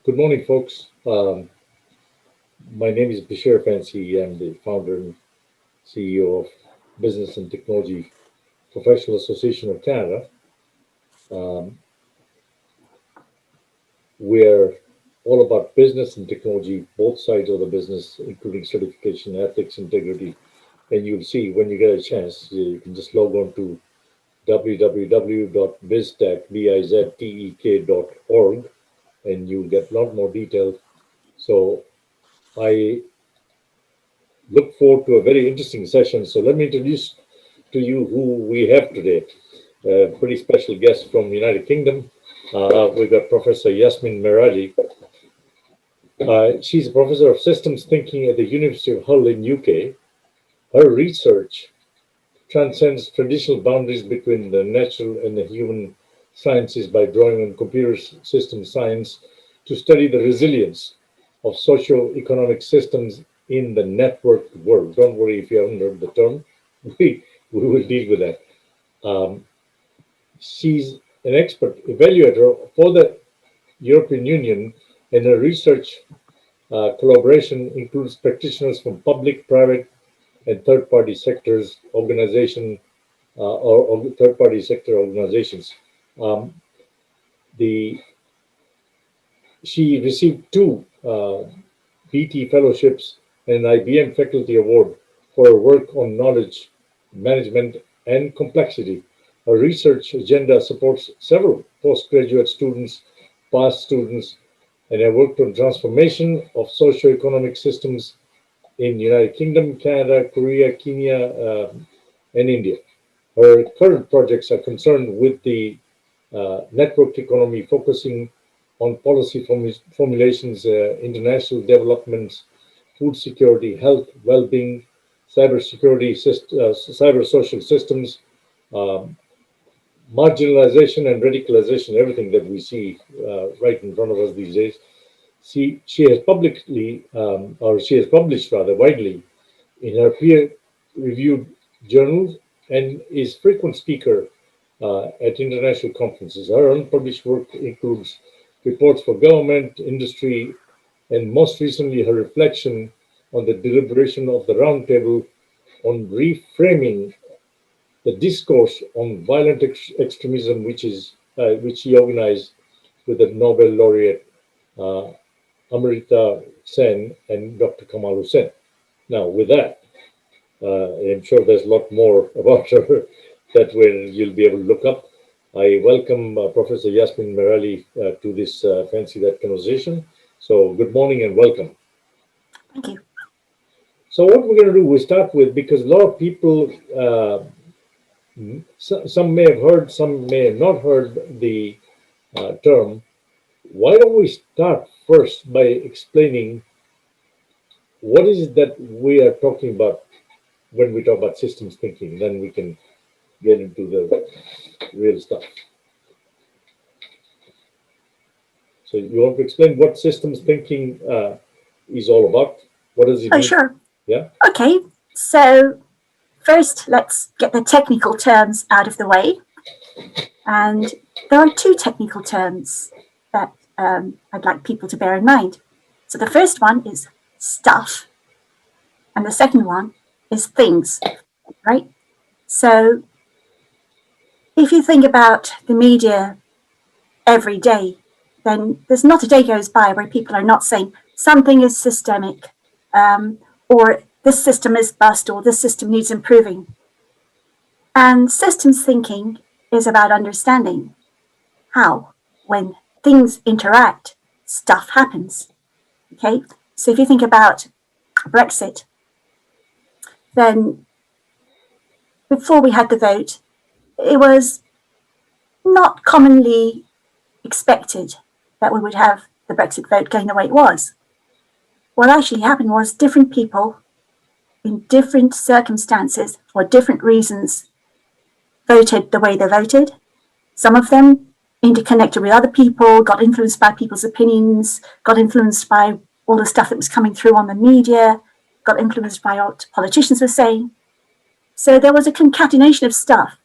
Good morning, folks. My name is Bashir Fancy. I'm the founder and CEO of Business and Technology Professional Association of Canada. Um, we're all about business and technology, both sides of the business, including certification, ethics, integrity. And you'll see when you get a chance, you can just log on to www.biztek.org, and you'll get a lot more detail. So I look forward to a very interesting session. So let me introduce to you who we have today. A pretty special guest from the United Kingdom. We've got Professor Yasmin Merali. She's a professor of systems thinking at the University of Hull in UK. Her research transcends traditional boundaries between the natural and the human sciences by drawing on computer system science to study the resilience of socio-economic systems in the networked world. Don't worry if you haven't heard the term. We will deal with that. She's an expert evaluator for the European Union, and her research collaboration includes practitioners from public, private, and third-party sectors, or third-party sector organizations. Um, the She received two BT fellowships and an IBM faculty award for her work on knowledge management and complexity. Her research agenda supports several postgraduate students, past students, and have worked on transformation of socio-economic systems in United Kingdom, Canada, Korea, Kenya, and India. Her current projects are concerned with the networked economy, focusing on policy formulations, international developments, food security, health, well-being, cyber social systems, um, marginalization and radicalization, everything that we see right in front of us these days. She has she has published rather widely in her peer-reviewed journals and is frequent speaker at international conferences. Her unpublished work includes reports for government, industry, and most recently her reflection on the deliberation of the roundtable on reframing the discourse on violent extremism, which he organized with the Nobel laureate uh, Amrita Sen and Dr. Kamal Hussain. Now, with that, I'm sure there's a lot more about her that you'll be able to look up. I welcome Professor Yasmin Merali to this fancy that conversation. So good morning and welcome. Thank you. So what we're going to do, we start with, because a lot of people, some may have heard, some may have not heard the term. Why don't we start first by explaining what is it that we are talking about when we talk about systems thinking? Then we can get into the real stuff. So you want to explain what systems thinking is all about? What does it Oh, mean? sure. Yeah. Okay. So first, let's get the technical terms out of the way. And there are two technical terms that I'd like people to bear in mind. So the first one is stuff, and the second one is things, right? So if you think about the media every day, then there's not a day goes by where people are not saying something is systemic, or this system is bust, or this system needs improving. And systems thinking is about understanding how, when things interact, stuff happens. Okay, so if you think about Brexit, then before we had the vote, it was not commonly expected that we would have the Brexit vote going the way it was. What actually happened was different people in different circumstances for different reasons voted the way they voted. Some of them interconnected with other people, got influenced by people's opinions, got influenced by all the stuff that was coming through on the media, got influenced by what politicians were saying. So there was a concatenation of stuff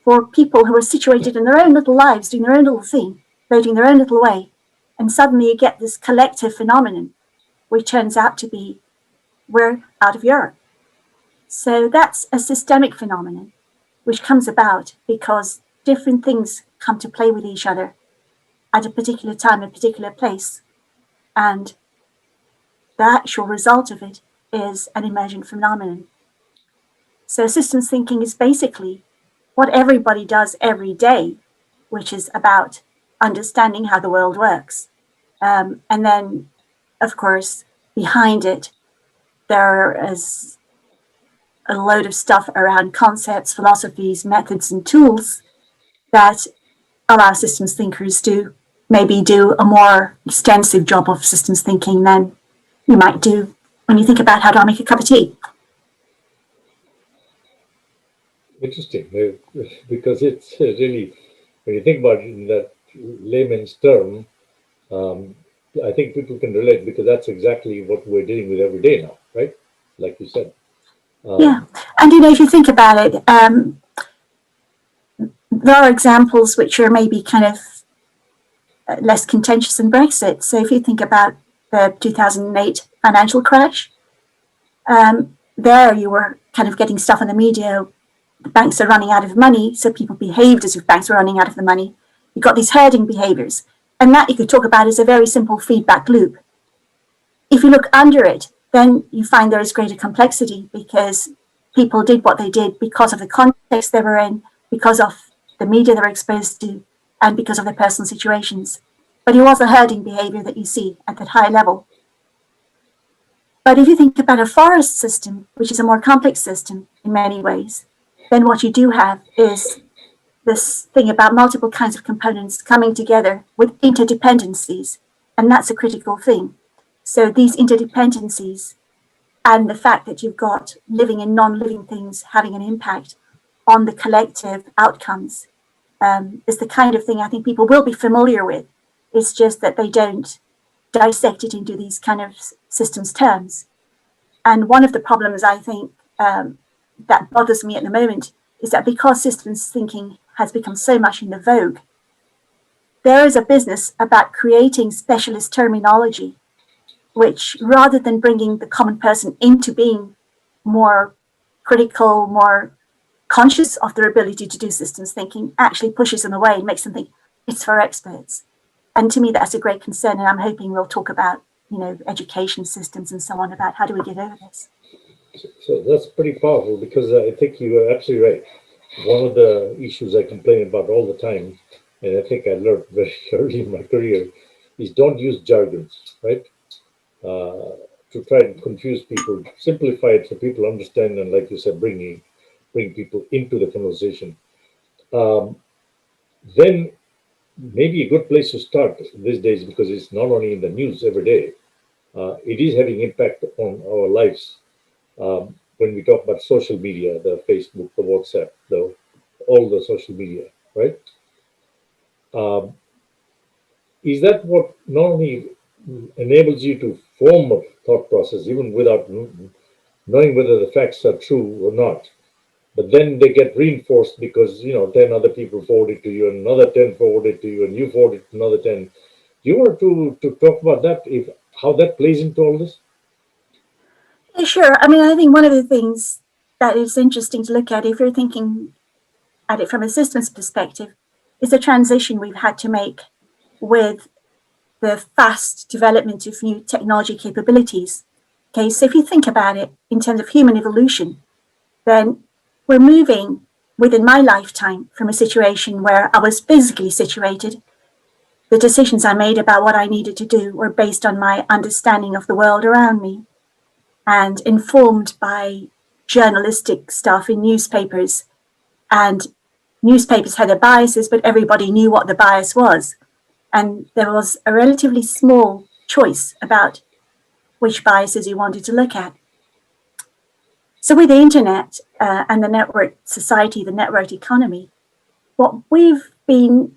for people who were situated in their own little lives, doing their own little thing, voting their own little way. And suddenly you get this collective phenomenon, which turns out to be we're out of Europe. So that's a systemic phenomenon, which comes about because different things come to play with each other at a particular time, a particular place. And the actual result of it is an emergent phenomenon. So systems thinking is basically what everybody does every day, which is about understanding how the world works. And then, of course, behind it, there is a load of stuff around concepts, philosophies, methods, and tools that allow systems thinkers to maybe do a more extensive job of systems thinking than you might do when you think about how do I make a cup of tea. Interesting, because it's really, when you think about it in that layman's term, um, I think people can relate because that's exactly what we're dealing with every day now, right? Like you said. Yeah, and if you think about it, there are examples which are maybe kind of less contentious than Brexit. So if you think about the 2008 financial crash, there you were kind of getting stuff in the media. The banks are running out of money, so people behaved as if banks were running out of the money. You got these herding behaviors, and that you could talk about as a very simple feedback loop. If you look under it, then you find there is greater complexity because people did what they did because of the context they were in, because of the media they were exposed to, and because of their personal situations. But it was the herding behavior that you see at that high level. But if you think about a forest system, which is a more complex system in many ways, then what you do have is this thing about multiple kinds of components coming together with interdependencies. And that's a critical thing. So these interdependencies and the fact that you've got living and non-living things having an impact on the collective outcomes is the kind of thing I think people will be familiar with. It's just that they don't dissect it into these kind of systems terms. And one of the problems I think that bothers me at the moment is that because systems thinking has become so much in the vogue, there is a business about creating specialist terminology, which rather than bringing the common person into being more critical, more conscious of their ability to do systems thinking, actually pushes them away and makes them think it's for experts. And to me, that's a great concern. And I'm hoping we'll talk about, education systems and so on, about how do we get over this. So that's pretty powerful because I think you are absolutely right. One of the issues I complain about all the time, and I think I learned very early in my career, is don't use jargons, right? To try and confuse people, simplify it so people understand, and like you said, bring people into the conversation. Um, then maybe a good place to start these days because it's not only in the news every day. It is having impact on our lives. When we talk about social media, the Facebook, the WhatsApp, all the social media, right? Um, is that what not only enables you to form a thought process, even without knowing whether the facts are true or not? But then they get reinforced because 10 other people forward it to you, and another 10 forward it to you, and you forward it to another 10. You want to talk about that, if how that plays into all this? Yeah, sure. I mean, I think one of the things that is interesting to look at, if you're thinking at it from a systems perspective, is the transition we've had to make with the fast development of new technology capabilities. Okay, so if you think about it in terms of human evolution, then we're moving within my lifetime from a situation where I was physically situated. The decisions I made about what I needed to do were based on my understanding of the world around me and informed by journalistic stuff in newspapers. And newspapers had their biases, but everybody knew what the bias was. And there was a relatively small choice about which biases you wanted to look at. So with the internet and the network society, the network economy, what we've been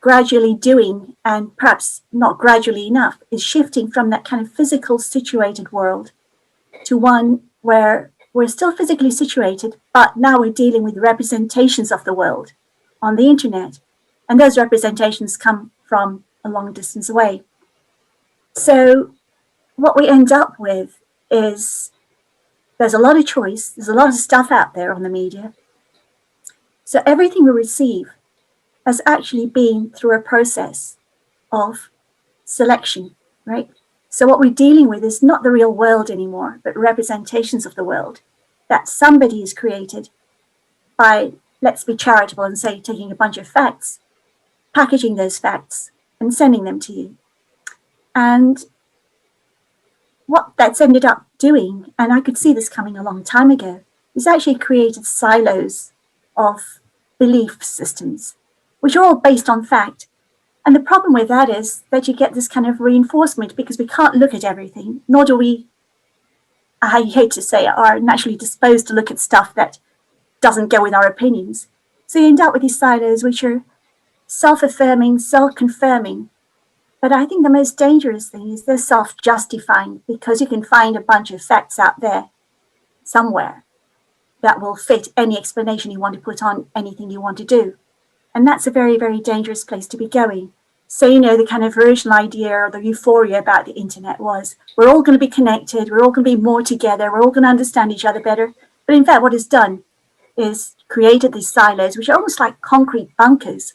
gradually doing, and perhaps not gradually enough, is shifting from that kind of physical situated world to one where we're still physically situated, but now we're dealing with representations of the world on the internet. And those representations come from a long distance away. So what we end up with is there's a lot of choice, there's a lot of stuff out there on the media. So everything we receive has actually been through a process of selection, right? So what we're dealing with is not the real world anymore, but representations of the world that somebody has created by, let's be charitable and say, taking a bunch of facts, packaging those facts, and sending them to you. And what that's ended up doing, and I could see this coming a long time ago, is actually created silos of belief systems, which are all based on fact. And the problem with that is that you get this kind of reinforcement because we can't look at everything, nor do we, I hate to say, are naturally disposed to look at stuff that doesn't go with our opinions. So you end up with these silos which are self-affirming, self-confirming. But I think the most dangerous thing is they're self-justifying because you can find a bunch of facts out there somewhere that will fit any explanation you want to put on anything you want to do. And that's a very, very dangerous place to be going. So, the kind of original idea or the euphoria about the internet was we're all going to be connected, we're all going to be more together, we're all going to understand each other better. But in fact, what it's done is created these silos, which are almost like concrete bunkers.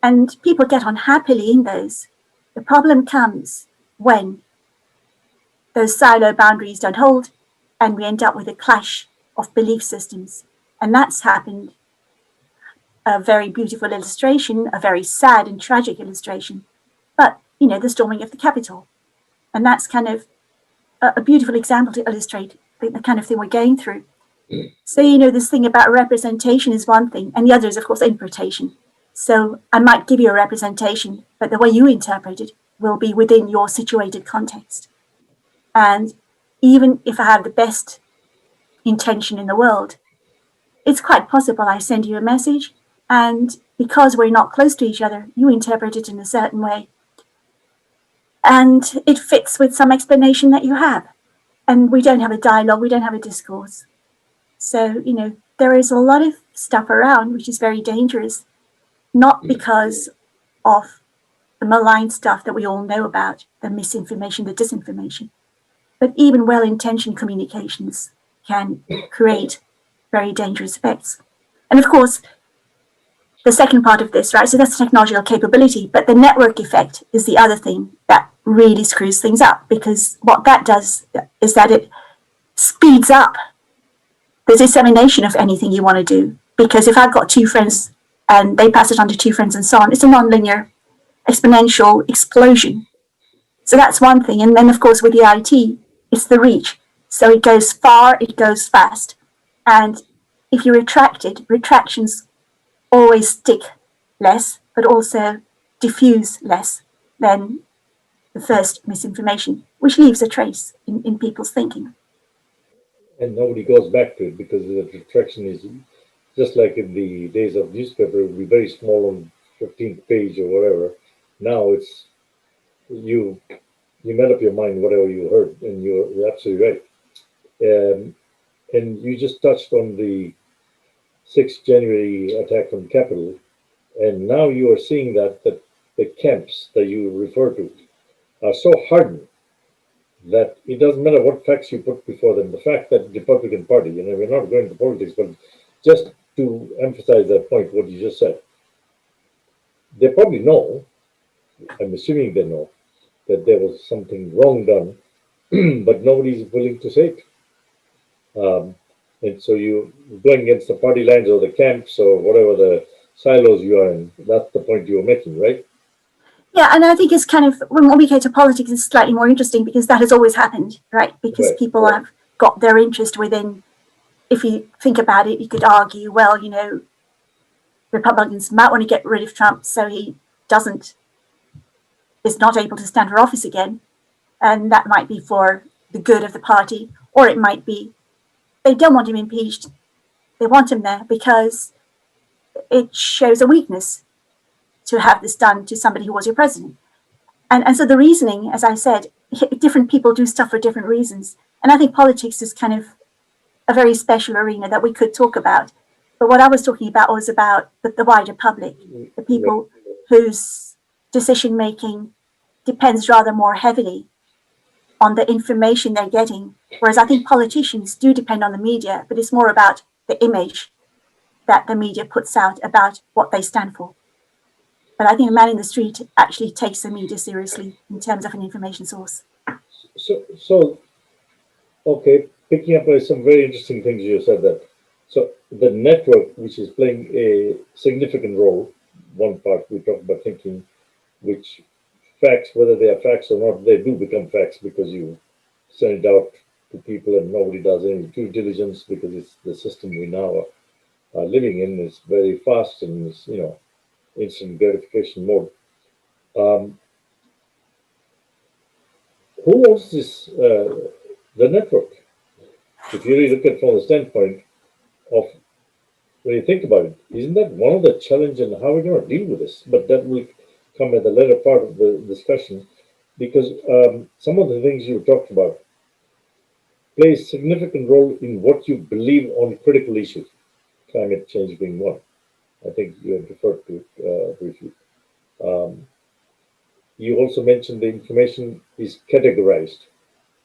And people get on happily in those. The problem comes when those silo boundaries don't hold and we end up with a clash of belief systems. And that's happened. A very beautiful illustration, a very sad and tragic illustration, but the storming of the Capitol, and that's kind of a beautiful example to illustrate the kind of thing we're going through. So this thing about representation is one thing, and the other is of course interpretation. So I might give you a representation, but the way you interpret it will be within your situated context. And even if I have the best intention in the world, it's quite possible I send you a message, and because we're not close to each other, you interpret it in a certain way. And it fits with some explanation that you have. And we don't have a dialogue, we don't have a discourse. So, there is a lot of stuff around which is very dangerous, not because of the malign stuff that we all know about, the misinformation, the disinformation, but even well-intentioned communications can create very dangerous effects. And of course, the second part of this, right? So that's technological capability, but the network effect is the other thing that really screws things up, because what that does is that it speeds up the dissemination of anything you want to do. Because if I've got two friends and they pass it on to two friends and so on, it's a nonlinear exponential explosion. So that's one thing. And then of course with the IT, it's the reach. So it goes far, it goes fast. And if you retract it, retractions always stick less, but also diffuse less than the first misinformation, which leaves a trace in people's thinking. And nobody goes back to it because the retraction is just like in the days of newspaper, it would be very small on 15th page or whatever. Now it's you made up your mind whatever you heard, and you're absolutely right. And you just touched on the 6th January attack on Capitol, and now you are seeing that the camps that you refer to are so hardened that it doesn't matter what facts you put before them. The fact that the Republican Party, we're not going to politics, but just to emphasize that point, what you just said, they probably know, I'm assuming they know, that there was something wrong done, but nobody's willing to say it. And so you going against the party lines or the camps or whatever the silos you are in. That's the point you were making, right? Yeah, and I think it's kind of, when we get to politics, it's slightly more interesting because that has always happened, right? Because Right, people right. have got their interest within, if you think about it, you could argue, well, Republicans might want to get rid of Trump so he is not able to stand for office again. And that might be for the good of the party, or it might be they don't want him impeached. They want him there because it shows a weakness to have this done to somebody who was your president. And so the reasoning, as I said, different people do stuff for different reasons. And I think politics is kind of a very special arena that we could talk about. But what I was talking about was about the wider public, the people whose decision making depends rather more heavily on the information they're getting. Whereas I think politicians do depend on the media, but it's more about the image that the media puts out about what they stand for. But I think a man in the street actually takes the media seriously in terms of an information source. So okay, picking up on some very interesting things you said that. So the network, which is playing a significant role, one part we talked about thinking, which facts, whether they are facts or not, they do become facts because you send it out to people and nobody does any due diligence because it's the system we now are living in is very fast and is, instant gratification mode. Um, who owns this, the network? If you really look at it from the standpoint of when you think about it, isn't that one of the challenge and how we're going to deal with this? But that will come at the later part of the discussion because some of the things you talked about play a significant role in what you believe on critical issues, climate change being one. I think you have referred to it briefly. Um, you also mentioned the information is categorized,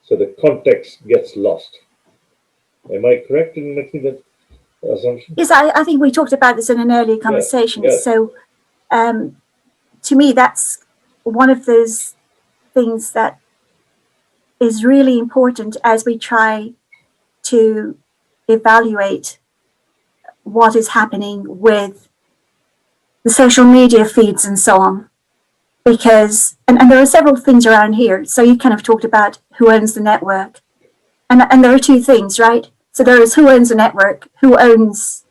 so the context gets lost. Am I correct in making that assumption? Yes, I think we talked about this in an earlier conversation. Yes. So to me, that's one of those things that is really important as we try to evaluate what is happening with the social media feeds and so on. Because, and there are several things around here. So you kind of talked about who owns the network. And there are two things, right? So there is who owns the network, who owns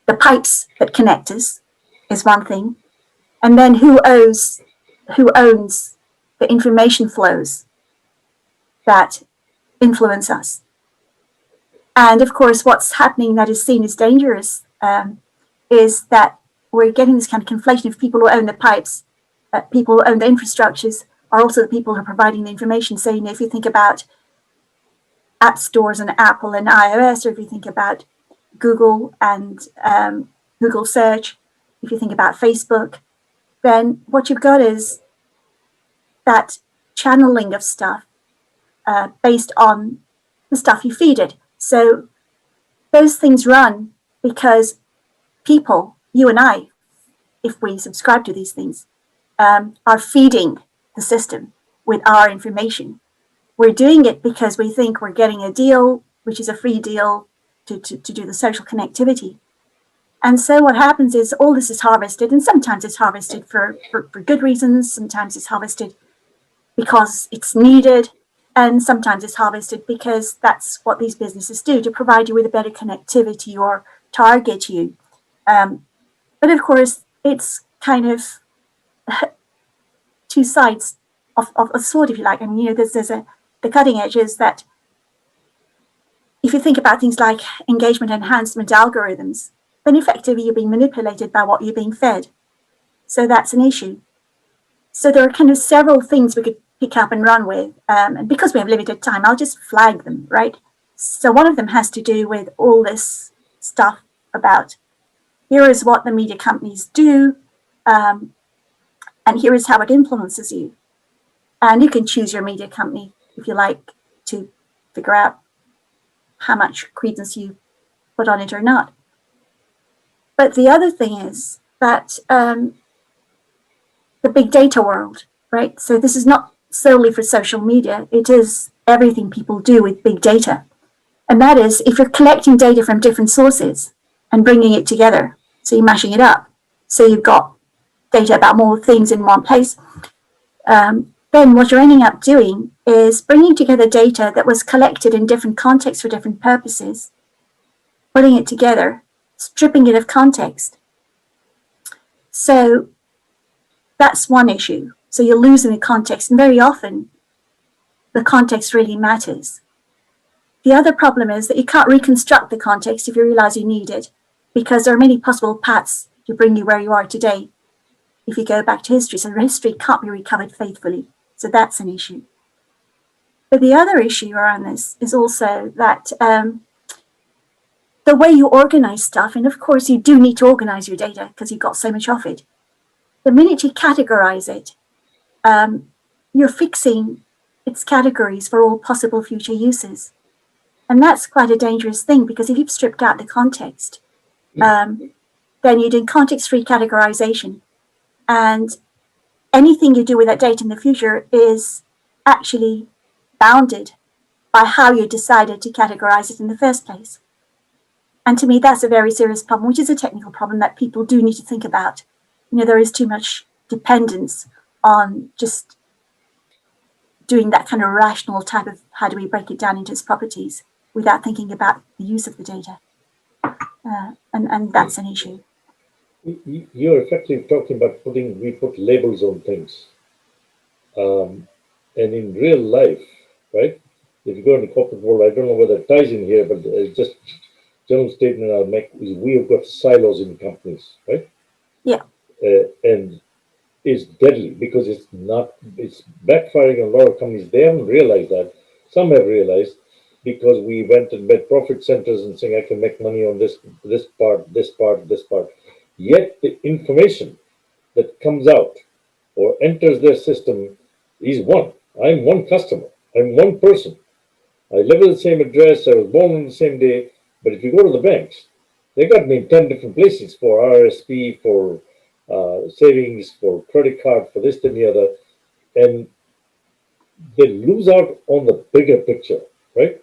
the pipes that connect us is one thing. And then who owns the information flows that influence us. And of course, what's happening that is seen as dangerous is that we're getting this kind of conflation of people who own the pipes, people who own the infrastructures are also the people who are providing the information. So, if you think about app stores and Apple and iOS, or if you think about Google and Google search, if you think about Facebook, then what you've got is that channeling of stuff based on the stuff you feed it. So those things run because people, you and I, if we subscribe to these things, are feeding the system with our information. We're doing it because we think we're getting a deal, which is a free deal to do the social connectivity. And so what happens is all this is harvested, and sometimes it's harvested for good reasons, sometimes it's harvested because it's needed, and sometimes it's harvested because that's what these businesses do, to provide you with a better connectivity or target you. But of course, it's kind of two sides of a sword, if you like. I mean, there's the cutting edge is that if you think about things like engagement enhancement algorithms, then effectively you're being manipulated by what you're being fed. So that's an issue. So there are kind of several things we could pick up and run with. And because we have limited time, I'll just flag them, right? So one of them has to do with all this stuff about here is what the media companies do, and here is how it influences you. And you can choose your media company, if you like, to figure out how much credence you put on it or not. But the other thing is that the big data world, right? So this is not solely for social media. It is everything people do with big data. And that is if you're collecting data from different sources and bringing it together, so you're mashing it up, so you've got data about more things in one place, then what you're ending up doing is bringing together data that was collected in different contexts for different purposes, putting it together, stripping it of context. So that's one issue. So you're losing the context, and very often the context really matters. The other problem is that you can't reconstruct the context if you realize you need it, because there are many possible paths to bring you where you are today if you go back to history. So history can't be recovered faithfully. So that's an issue. But the other issue around this is also that the way you organize stuff, and of course you do need to organize your data because you've got so much of it. The minute you categorize it, you're fixing its categories for all possible future uses. And that's quite a dangerous thing, because if you've stripped out the context, then you're doing context-free categorization. And anything you do with that data in the future is actually bounded by how you decided to categorize it in the first place. And to me, that's a very serious problem, which is a technical problem that people do need to think about. There is too much dependence on just doing that kind of rational type of how do we break it down into its properties without thinking about the use of the data. And that's an issue. You're effectively talking about we put labels on things. And in real life, right? If you go in the corporate world, I don't know whether it ties in here, but just general statement I'll make is we have got silos in companies, right? Yeah. And it's deadly because it's backfiring on a lot of companies. They haven't realized that. Some have realized because we went and made profit centers and saying I can make money on this part, this part, this part. Yet the information that comes out or enters their system is one. I'm one customer. I'm one person. I live at the same address. I was born on the same day. But if you go to the banks, they got me in 10 different places for RSP, for savings, for credit card, for this and the other. And they lose out on the bigger picture, right?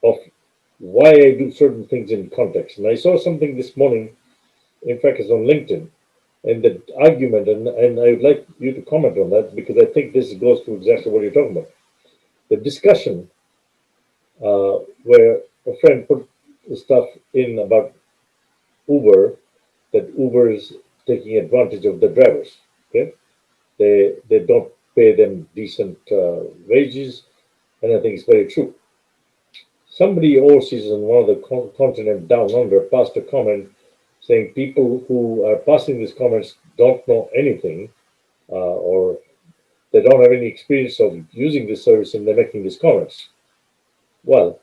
Of why I do certain things in context. And I saw something this morning, in fact, it's on LinkedIn, and the argument, and I would like you to comment on that because I think this goes to exactly what you're talking about. The discussion where a friend put the stuff in about Uber, that Uber is taking advantage of the drivers. Okay, they don't pay them decent wages, and I think it's very true. Somebody overseas on one of the continent down under passed a comment saying people who are passing these comments don't know anything or they don't have any experience of using this service and they're making these comments. Well,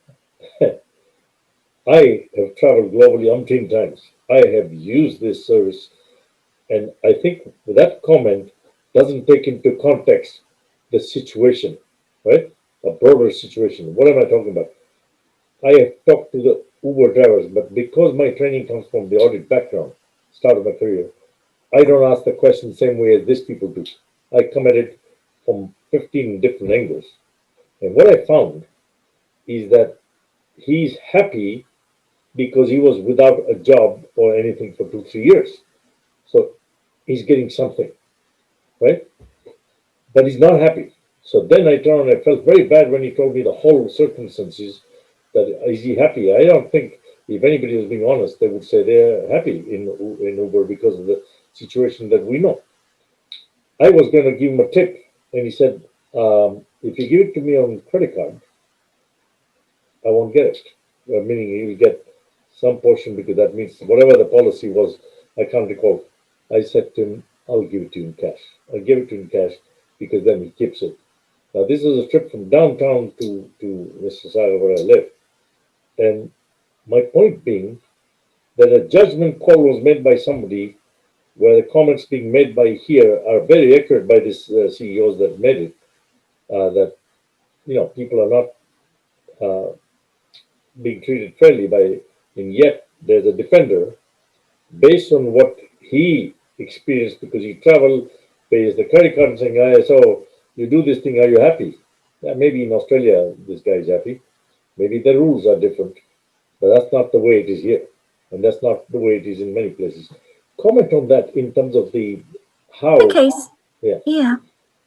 I have traveled globally umpteen times. I have used this service, and I think that comment doesn't take into context the situation, right? A broader situation. What am I talking about? I have talked to the Uber drivers, but because my training comes from the audit background, start of my career, I don't ask the question the same way as these people do. I come at it from 15 different angles. And what I found is that he's happy because he was without a job or anything for 2, 3 years. So he's getting something, right? But he's not happy. So then I turned and I felt very bad when he told me the whole circumstances that is he happy? I don't think if anybody was being honest, they would say they're happy in Uber because of the situation that we know. I was going to give him a tip, and he said, if you give it to me on credit card, I won't get it. Meaning he'll get some portion because that means whatever the policy was, I can't recall. I said to him, I'll give it to you in cash. I'll give it to him in cash because then he keeps it. Now, this is a trip from downtown to Mississauga where I live. And my point being that a judgment call was made by somebody where the comments being made by here are very accurate by these CEOs that made it, that, people are not being treated fairly and yet there's a defender based on what he experienced because he traveled, pays the credit card and saying, so you do this thing, are you happy? Yeah, maybe in Australia this guy is happy. Maybe the rules are different, but that's not the way it is here. And that's not the way it is in many places. Comment on that in terms of how. Okay. Yeah. Yeah.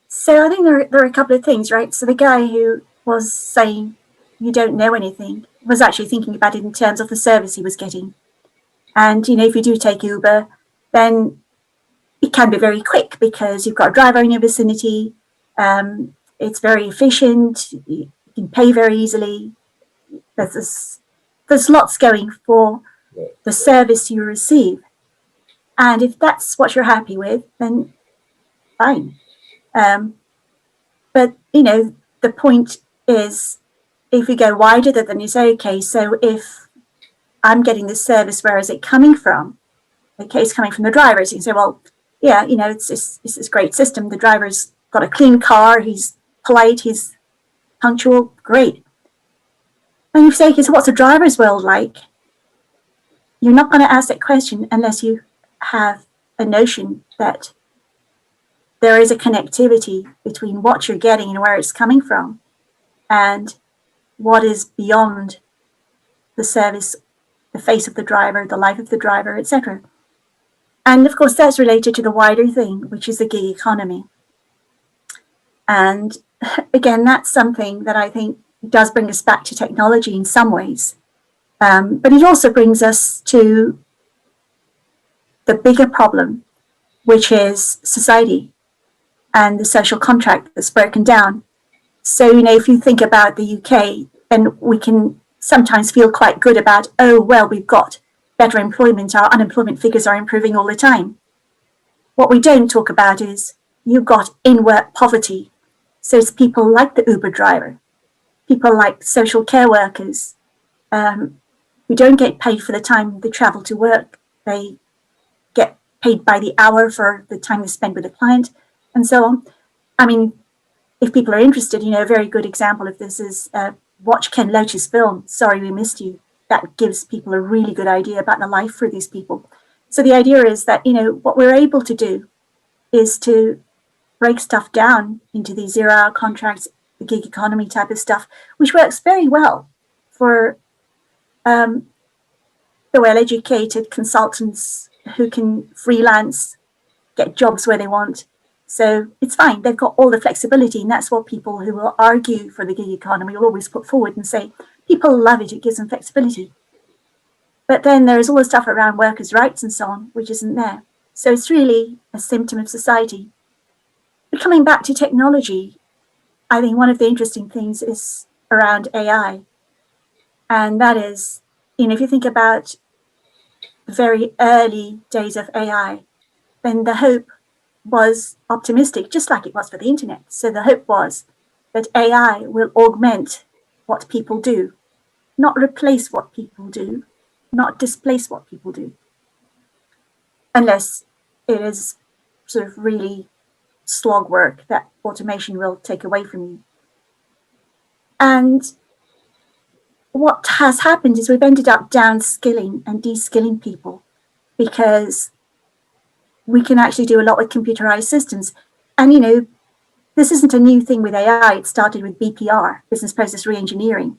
So I think there are a couple of things, right? So the guy who was saying you don't know anything was actually thinking about it in terms of the service he was getting. And, if you do take Uber, then it can be very quick because you've got a driver in your vicinity. It's very efficient. You can pay very easily. There's lots going for the service you receive. And if that's what you're happy with, then fine. But, the point is, if we go wider, then you say, okay, so if I'm getting this service, where is it coming from? Okay, it's coming from the drivers. You can say, well, yeah, it's this great system. The drivers got a clean car, he's polite, he's punctual, great. And you say, okay, so what's the driver's world like? You're not going to ask that question unless you have a notion that there is a connectivity between what you're getting and where it's coming from and what is beyond the service, the face of the driver, the life of the driver, etc. And of course, that's related to the wider thing, which is the gig economy. And again, that's something that I think does bring us back to technology in some ways. But it also brings us to the bigger problem, which is society and the social contract that's broken down. So, you know, if you think about the UK, then we can sometimes feel quite good about, oh, well, we've got better employment, our unemployment figures are improving all the time. What we don't talk about is you've got in-work poverty. So it's people like the Uber driver, people like social care workers, who don't get paid for the time they travel to work. They get paid by the hour for the time they spend with a client and so on. I mean, if people are interested, you know, a very good example of this is watch Ken Loach's film, Sorry We Missed You. That gives people a really good idea about the life for these people. So the idea is that, you know, what we're able to do is to break stuff down into these zero-hour contracts, the gig economy type of stuff, which works very well for the well-educated consultants who can freelance, get jobs where they want. So it's fine. They've got all the flexibility, and that's what people who will argue for the gig economy will always put forward and say, people love it, it gives them flexibility. But then there's all the stuff around workers' rights and so on, which isn't there. So it's really a symptom of society. But coming back to technology, I think one of the interesting things is around AI. And that is, you know, if you think about the very early days of AI, then the hope was optimistic, just like it was for the internet. So the hope was that AI will augment what people do, not replace what people do, not displace what people do, unless it is sort of really slog work that automation will take away from you. And what has happened is we've ended up downskilling and de-skilling people because we can actually do a lot with computerized systems. And, you know, this isn't a new thing with AI. It started with BPR, business process reengineering,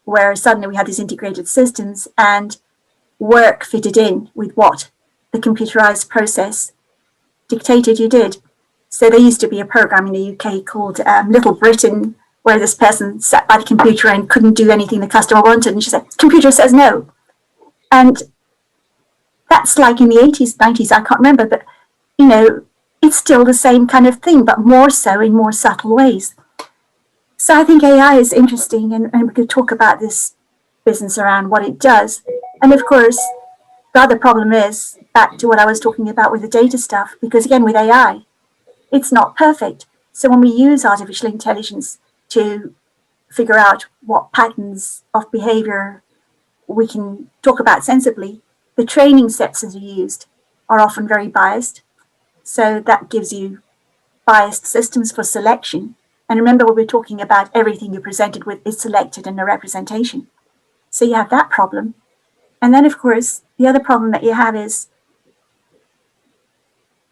where suddenly we had these integrated systems and work fitted in with what the computerized process dictated you did. So there used to be a program in the UK called Little Britain, where this person sat by the computer and couldn't do anything the customer wanted. And she said, computer says no. And that's like in the 80s, 90s, I can't remember, but, you know, it's still the same kind of thing, but more so in more subtle ways. So I think AI is interesting, and we could talk about this business around what it does. And of course, the other problem is back to what I was talking about with the data stuff, because again, with AI, it's not perfect. So when we use artificial intelligence to figure out what patterns of behavior we can talk about sensibly, the training sets that are used are often very biased. So that gives you biased systems for selection. And remember, when we're talking about everything you're presented with is selected in a representation. So you have that problem. And then, of course, the other problem that you have is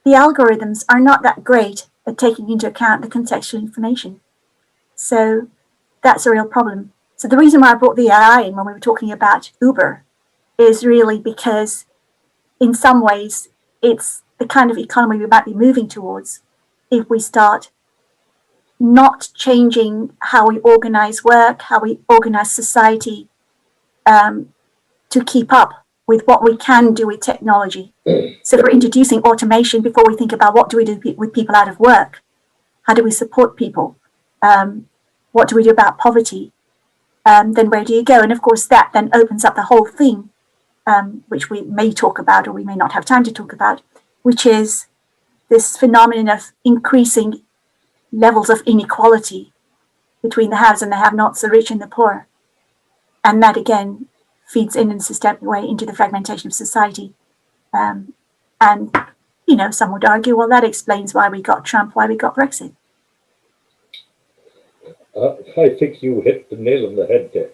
the algorithms are not that great at taking into account the contextual information. So that's a real problem. So the reason why I brought the AI in when we were talking about Uber is really because in some ways it's the kind of economy we might be moving towards if we start not changing how we organize work, how we organize society to keep up with what we can do with technology. So if we're introducing automation before we think about what do we do with people out of work, how do we support people, what do we do about poverty, then where do you go? And of course that then opens up the whole thing, which we may talk about or we may not have time to talk about, which is this phenomenon of increasing levels of inequality between the haves and the have-nots, the rich and the poor. And that again feeds in a systemic way into the fragmentation of society. And, you know, some would argue, well, that explains why we got Trump, why we got Brexit. I think you hit the nail on the head there,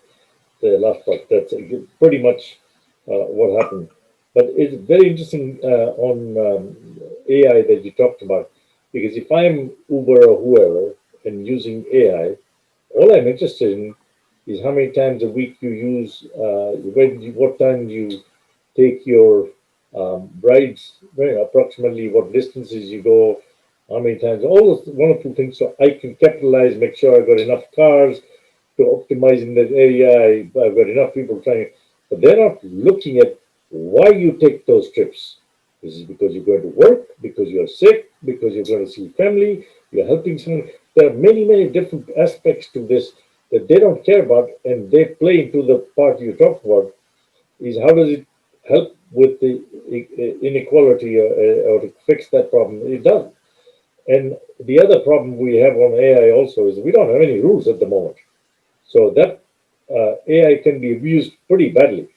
the last part. That's pretty much what happened. But it's very interesting on AI that you talked about, because if I'm Uber or whoever and using AI, all I'm interested in is how many times a week you use, what time you take your brides, approximately what distances you go, how many times, all those wonderful things. So I can capitalize, make sure I've got enough cars to optimize in that area. I've got enough people trying, but they're not looking at why you take those trips. This is because you're going to work, because you're sick, because you're going to see family, you're helping someone. There are many, many different aspects to this that they don't care about, and they play into the part you talked about. Is how does it help with the inequality, or to fix that problem? It does. And the other problem we have on AI also is we don't have any rules at the moment. So that AI can be abused pretty badly.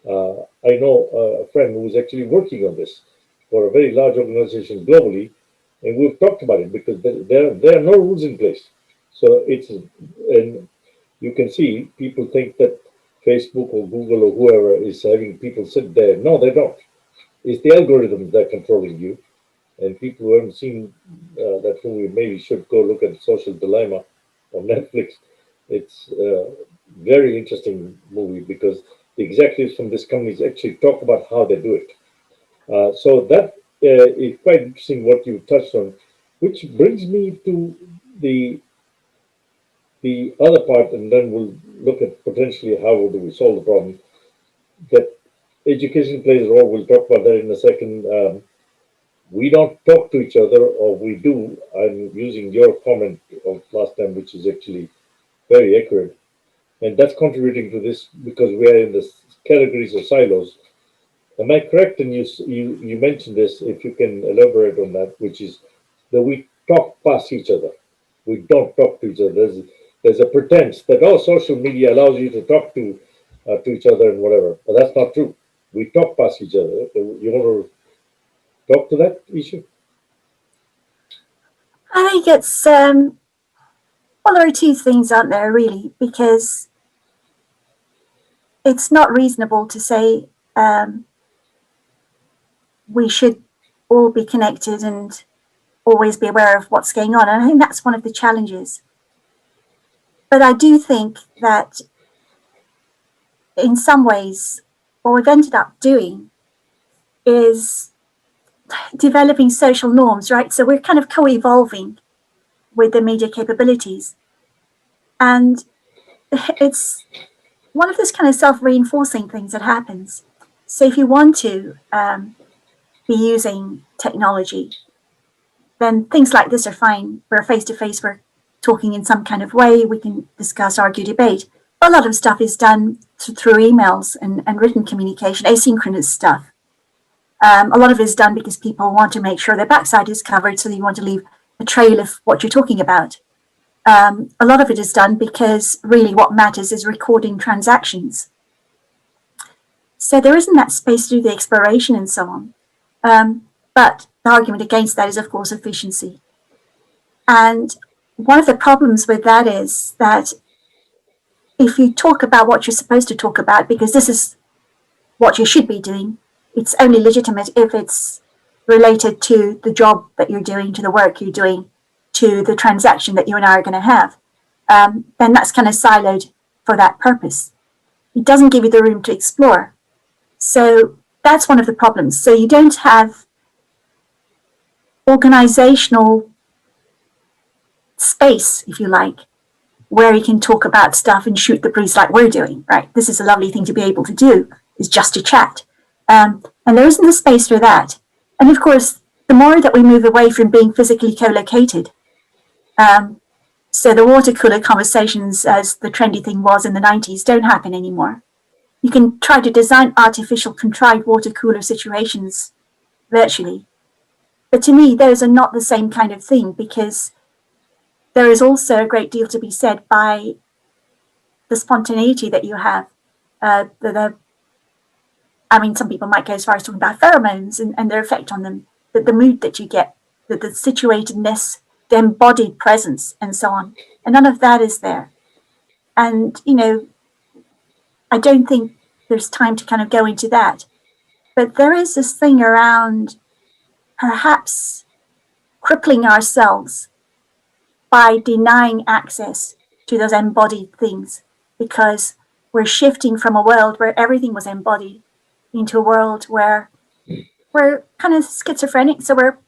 I know a friend who's actually working on this for a very large organization globally, and we've talked about it because there are no rules in place. So it's, and you can see people think that Facebook or Google or whoever is having people sit there. No, they don't. It's the algorithms that are controlling you. And people who haven't seen that movie maybe should go look at Social Dilemma on Netflix. It's a very interesting movie because the executives from this companies actually talk about how they do it. So that is quite interesting what you touched on, which brings me to the the other part, and then we'll look at potentially how do we solve the problem. That education plays a role. We'll talk about that in a second. We don't talk to each other, or we do. I'm using your comment of last time, which is actually very accurate, and that's contributing to this because we are in the categories of silos. Am I correct? And you mentioned this. If you can elaborate on that, which is that we talk past each other. We don't talk to each other. There's a pretense that social media allows you to talk to each other and whatever, but that's not true. We talk past each other. You want to talk to that issue? I think it's, well, there are two things, aren't there, really, because it's not reasonable to say we should all be connected and always be aware of what's going on. And I think that's one of the challenges. But I do think that in some ways, what we've ended up doing is developing social norms, right? So we're kind of co-evolving with the media capabilities. And it's one of those kind of self-reinforcing things that happens. So if you want to be using technology, then things like this are fine. We're face-to-face, we're talking in some kind of way, we can discuss, argue, debate. A lot of stuff is done through emails and written communication, asynchronous stuff. A lot of it is done because people want to make sure their backside is covered, so you want to leave a trail of what you're talking about. A lot of it is done because really what matters is recording transactions. So there isn't that space to do the exploration and so on. But the argument against that is, of course, efficiency. And one of the problems with that is that if you talk about what you're supposed to talk about, because this is what you should be doing, it's only legitimate if it's related to the job that you're doing, to the work you're doing, to the transaction that you and I are going to have, then that's kind of siloed for that purpose. It doesn't give you the room to explore. So that's one of the problems. So you don't have organizational space, if you like, where you can talk about stuff and shoot the breeze like we're doing, right? This is a lovely thing to be able to do, is just to chat. And there isn't the space for that. And of course, the more that we move away from being physically co-located, so the water cooler conversations, as the trendy thing was in the 90s, don't happen anymore. You can try to design artificial contrived water cooler situations virtually. But to me, those are not the same kind of thing, because there is also a great deal to be said by the spontaneity that you have. I mean, some people might go as far as talking about pheromones and their effect on them, the mood that you get, the situatedness the embodied presence and so on. And none of that is there. And, I don't think there's time to kind of go into that. But there is this thing around perhaps crippling ourselves by denying access to those embodied things, because we're shifting from a world where everything was embodied into a world where we're kind of schizophrenic. So we're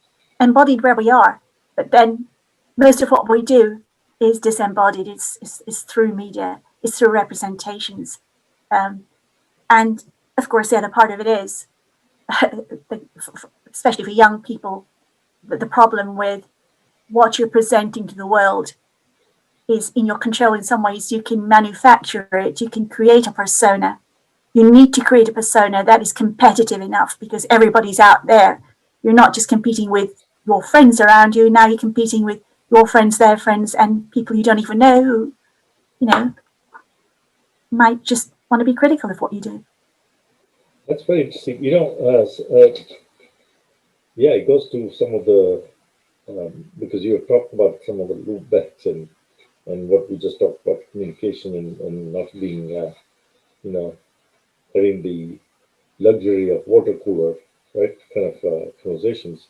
embodied where we are, but then most of what we do is disembodied. It's through media, it's through representations. And of course, the other part of it is, especially for young people, the problem with what you're presenting to the world is in your control in some ways. You can manufacture it, you can create a persona. You need to create a persona that is competitive enough because everybody's out there. You're not just competing with your friends around you, now you're competing with your friends, their friends, and people you don't even know who, might just want to be critical of what you do. That's very interesting. Yeah, it goes to some of the, because you have talked about some of the loopbacks and what we just talked about, communication and not being, having the luxury of water cooler, right, kind of conversations.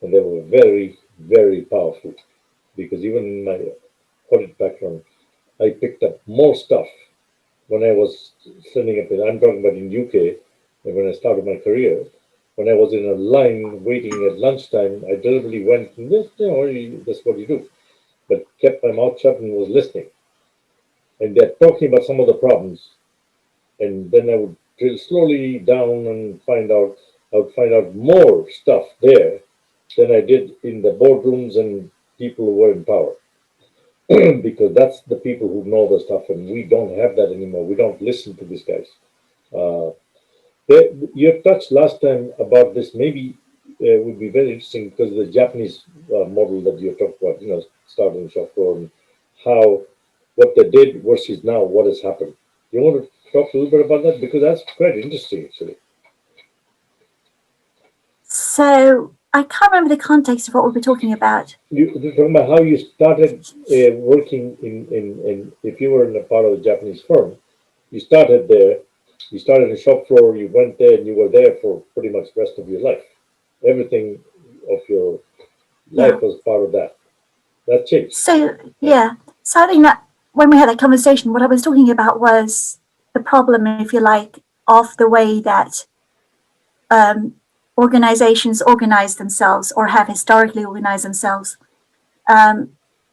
And they were very, very powerful because even in my audit background, I picked up more stuff when I was standing up I'm talking about in UK, and when I started my career, when I was in a line waiting at lunchtime, I deliberately went, that's what you do, but kept my mouth shut and was listening. And they're talking about some of the problems, and then I would drill slowly down and I would find out more stuff there than I did in the boardrooms and people who were in power. Because that's the people who know the stuff, and we don't have that anymore. We don't listen to these guys. Uh, you have touched last time about this. Maybe it would be very interesting because the Japanese model that you talked about, starting in shop floor and how what they did versus now what has happened. You want to talk a little bit about that because that's quite interesting, actually. So I can't remember the context of what we were talking about. You're talking about how you started working in, if you were in a part of a Japanese firm, you started there, you started in the shop floor, you went there and you were there for pretty much the rest of your life. Everything of your life was part of that. That changed. So, yeah. So I think that when we had that conversation, what I was talking about was the problem, if you like, of the way that organizations organize themselves or have historically organized themselves,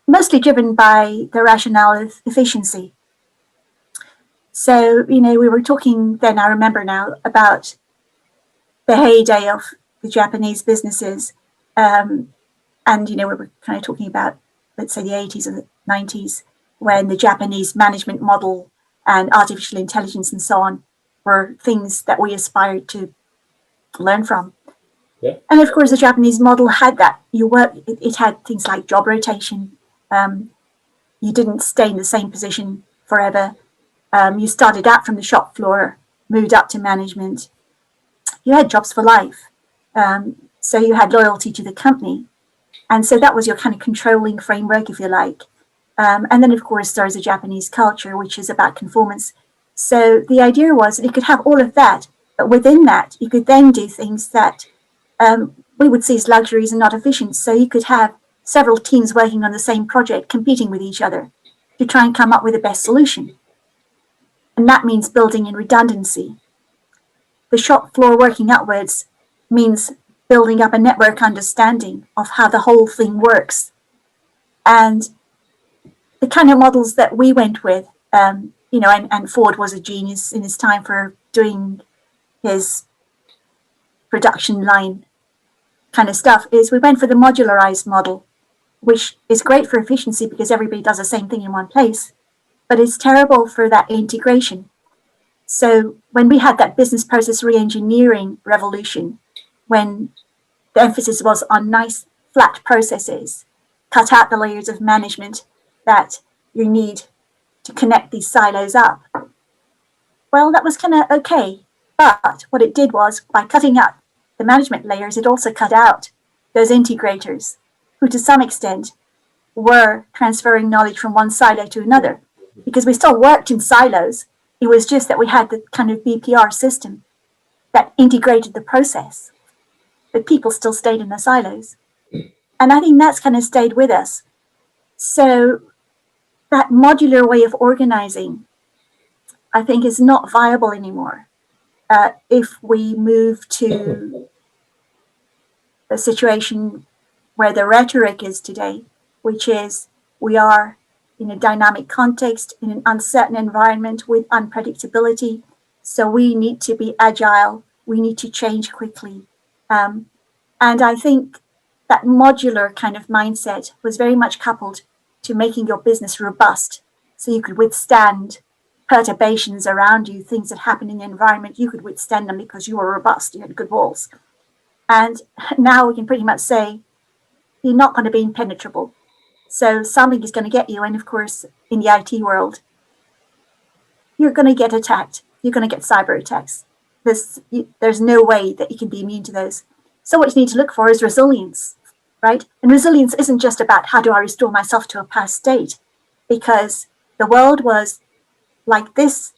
mostly driven by the rationale of efficiency. So, we were talking then, I remember now, about the heyday of the Japanese businesses. And, we were kind of talking about, let's say, the 80s or the 90s, when the Japanese management model and artificial intelligence and so on were things that we aspired to learn from. Yeah. And of course, the Japanese model had that. It had things like job rotation. You didn't stay in the same position forever. You started out from the shop floor, moved up to management. You had jobs for life. So you had loyalty to the company. And so that was your kind of controlling framework, if you like. And then, of course, there's a Japanese culture, which is about conformance. So the idea was that you could have all of that, but within that, you could then do things that we would see as luxuries and not efficient. So you could have several teams working on the same project, competing with each other to try and come up with the best solution. And that means building in redundancy. The shop floor working upwards means building up a network understanding of how the whole thing works. And the kind of models that we went with, and Ford was a genius in his time for doing his production line kind of stuff, is we went for the modularized model, which is great for efficiency because everybody does the same thing in one place, but it's terrible for that integration. So when we had that business process re-engineering revolution, when the emphasis was on nice flat processes, cut out the layers of management that you need to connect these silos up, well, that was kind of okay. But what it did was, by cutting out the management layers, it also cut out those integrators who, to some extent, were transferring knowledge from one silo to another, because we still worked in silos. It was just that we had the kind of BPR system that integrated the process, but people still stayed in the silos. And I think that's kind of stayed with us. So that modular way of organizing, I think, is not viable anymore. If we move to a situation where the rhetoric is today, which is we are in a dynamic context, in an uncertain environment with unpredictability. So we need to be agile, we need to change quickly. And I think that modular kind of mindset was very much coupled to making your business robust so you could withstand perturbations around you, things that happen in the environment, you could withstand them because you were robust, you had good walls. And now we can pretty much say you're not going to be impenetrable. So something is going to get you. And of course, in the IT world, you're going to get attacked. You're going to get cyber attacks. There's no way that you can be immune to those. So what you need to look for is resilience, right? And resilience isn't just about how do I restore myself to a past state, because the world was like this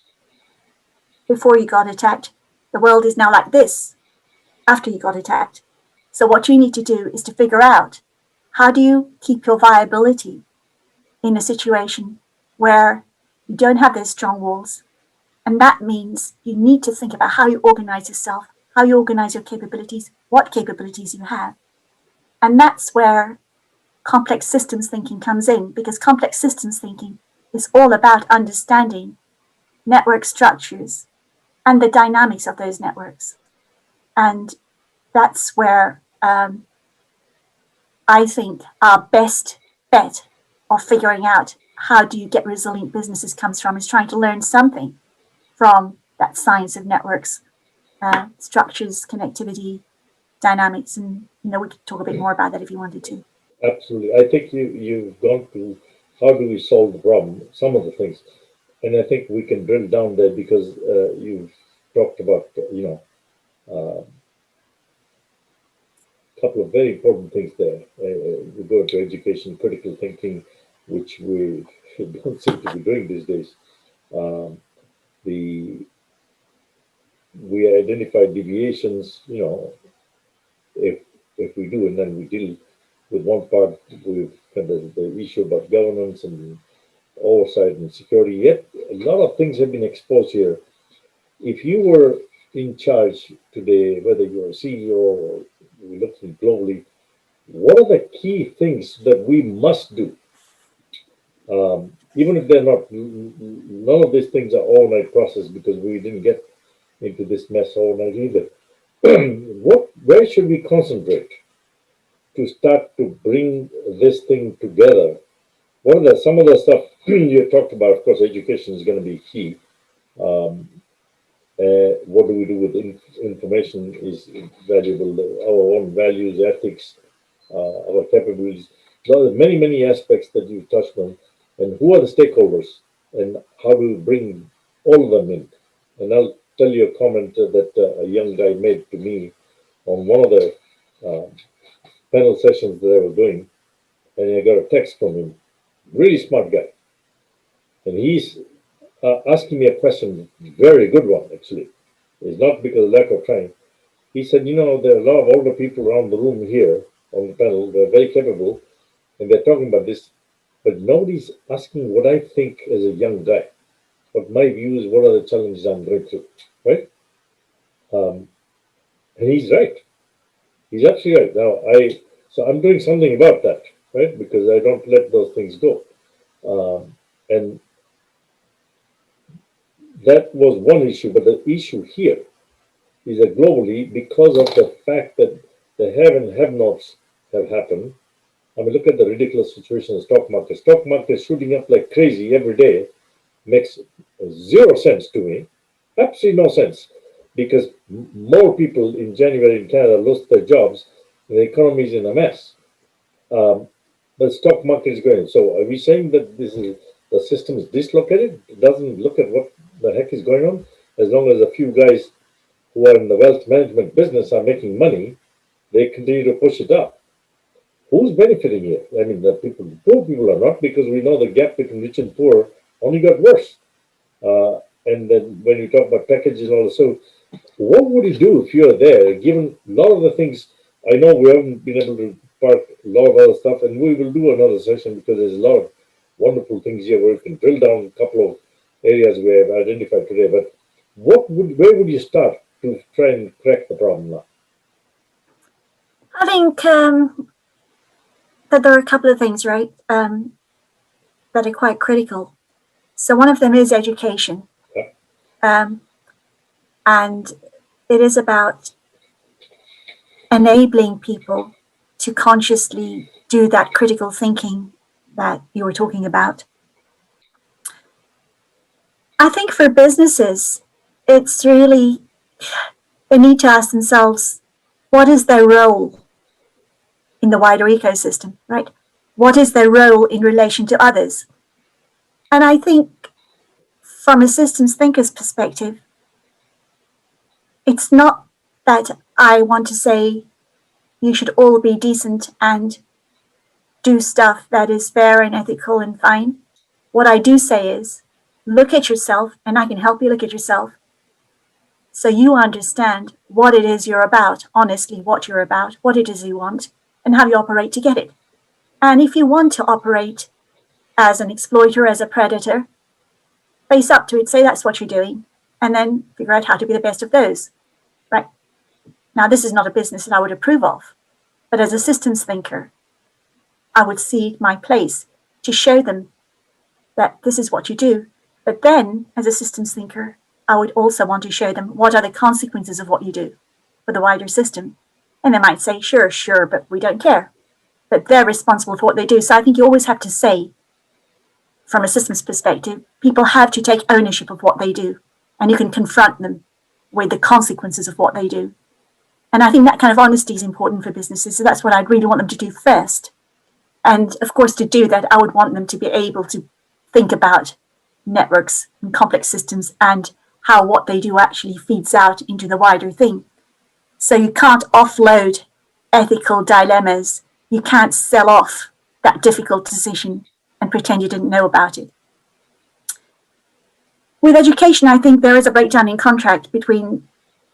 before you got attacked. The world is now like this after you got attacked. So what you need to do is to figure out, how do you keep your viability in a situation where you don't have those strong walls? And that means you need to think about how you organize yourself, how you organize your capabilities, what capabilities you have. And that's where complex systems thinking comes in, because complex systems thinking is all about understanding network structures and the dynamics of those networks. And that's where I think our best bet of figuring out how do you get resilient businesses comes from, is trying to learn something from that science of networks, structures, connectivity, dynamics. And we could talk a bit more about that if you wanted to. Absolutely. I think you've gone to how do we solve the problem, some of the things. And I think we can drill down there because you've talked about, a couple of very important things there. We go to education, critical thinking, which we don't seem to be doing these days. The We identify deviations, if we do, and then we deal with one part with kind of the issue about governance and oversight and security. Yet a lot of things have been exposed here. If you were in charge today, whether you're a CEO or we're looking globally, what are the key things that we must do? Even if they're not, none of these things are overnight process, because we didn't get into this mess overnight either. Where should we concentrate to start to bring this thing together? What are some of the stuff you talked about? Of course, education is going to be key. What do we do with information is valuable. Our own values, ethics, our capabilities. There are many, many aspects that you touched on. And who are the stakeholders? And how do we bring all of them in? And I'll tell you a comment that a young guy made to me on one of the panel sessions that I was doing. And I got a text from him. Really smart guy. And he's asking me a question, very good one, actually. It's not because of lack of trying. He said, there are a lot of older people around the room here on the panel. They're very capable, and they're talking about this, but nobody's asking what I think as a young guy. What my view is, what are the challenges I'm going through, right? And he's right. He's absolutely right. So I'm doing something about that, right? Because I don't let those things go. And that was one issue, but the issue here is that globally, because of the fact that the have and have-nots have happened. I mean, look at the ridiculous situation in the stock market. Stock market is shooting up like crazy every day. Makes zero sense to me. Absolutely no sense. Because more people in January in Canada lost their jobs, and the economy is in a mess. The stock market is going. So are we saying that the system is dislocated? It doesn't look at what the heck is going on? As long as a few guys who are in the wealth management business are making money, they continue to push it up. Who's benefiting here? I mean, the poor people are not, because we know the gap between rich and poor only got worse. And then when you talk about packages and all this, so what would you do if you're there, given a lot of the things? I know we haven't been able to park a lot of other stuff, and we will do another session because there's a lot of wonderful things here where we can drill down a couple of areas we have identified today. But where would you start to try and crack the problem now? I think that there are a couple of things, right, that are quite critical. So one of them is education. Yeah. And it is about enabling people to consciously do that critical thinking that you were talking about. I think for businesses, it's really, they need to ask themselves, what is their role in the wider ecosystem, right? What is their role in relation to others? And I think from a systems thinker's perspective, it's not that I want to say you should all be decent and do stuff that is fair and ethical and fine. What I do say is, look at yourself, and I can help you look at yourself so you understand what it is you're about, honestly, what you're about, what it is you want, and how you operate to get it. And if you want to operate as an exploiter, as a predator, face up to it, say that's what you're doing, and then figure out how to be the best of those, right? Now, this is not a business that I would approve of, but as a systems thinker, I would see my place to show them that this is what you do. But then, as a systems thinker, I would also want to show them what are the consequences of what you do for the wider system. And they might say, sure, but we don't care. But they're responsible for what they do. So I think you always have to say, from a systems perspective, people have to take ownership of what they do. And you can confront them with the consequences of what they do. And I think that kind of honesty is important for businesses. So that's what I'd really want them to do first. And of course, to do that, I would want them to be able to think about networks and complex systems and how what they do actually feeds out into the wider thing. So you can't offload ethical dilemmas. You can't sell off that difficult decision and pretend you didn't know about it. With education, I think there is a breakdown in contract between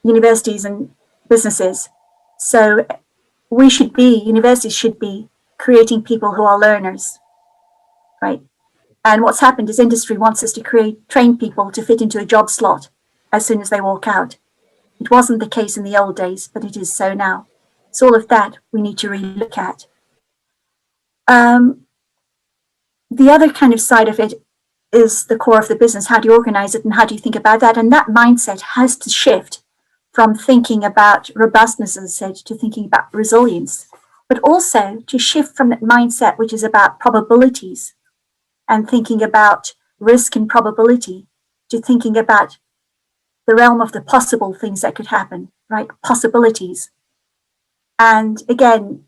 universities and businesses. So universities should be creating people who are learners, right? And what's happened is industry wants us to train people to fit into a job slot as soon as they walk out. It wasn't the case in the old days, but it is so now. So all of that we need to really look at. The other kind of side of it is the core of the business. How do you organize it and how do you think about that? And that mindset has to shift from thinking about robustness, as I said, to thinking about resilience, but also to shift from that mindset, which is about probabilities and thinking about risk and probability, to thinking about the realm of the possible things that could happen, right? Possibilities. And again,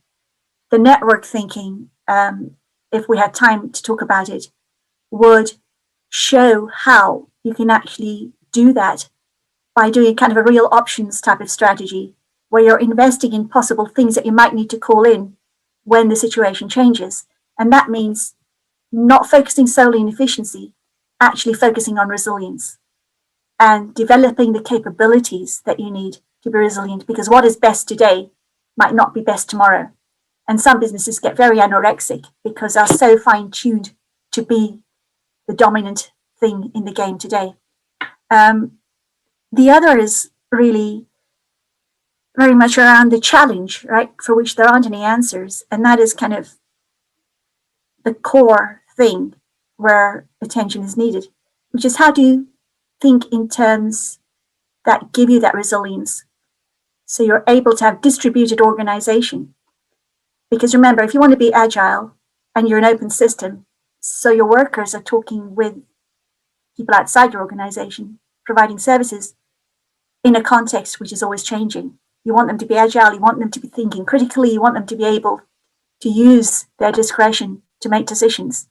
the network thinking, if we had time to talk about it, would show how you can actually do that by doing kind of a real options type of strategy, where you're investing in possible things that you might need to call in when the situation changes. And that means not focusing solely on efficiency, actually focusing on resilience and developing the capabilities that you need to be resilient, because what is best today might not be best tomorrow. And some businesses get very anorexic because they're so fine-tuned to be the dominant thing in the game today. The other is really very much around the challenge, right, for which there aren't any answers. And that is kind of the core thing where attention is needed, which is how do you think in terms that give you that resilience so you're able to have distributed organization. Because remember, if you want to be agile and you're an open system, so your workers are talking with people outside your organization, providing services in a context which is always changing. You want them to be agile, you want them to be thinking critically, you want them to be able to use their discretion to make decisions.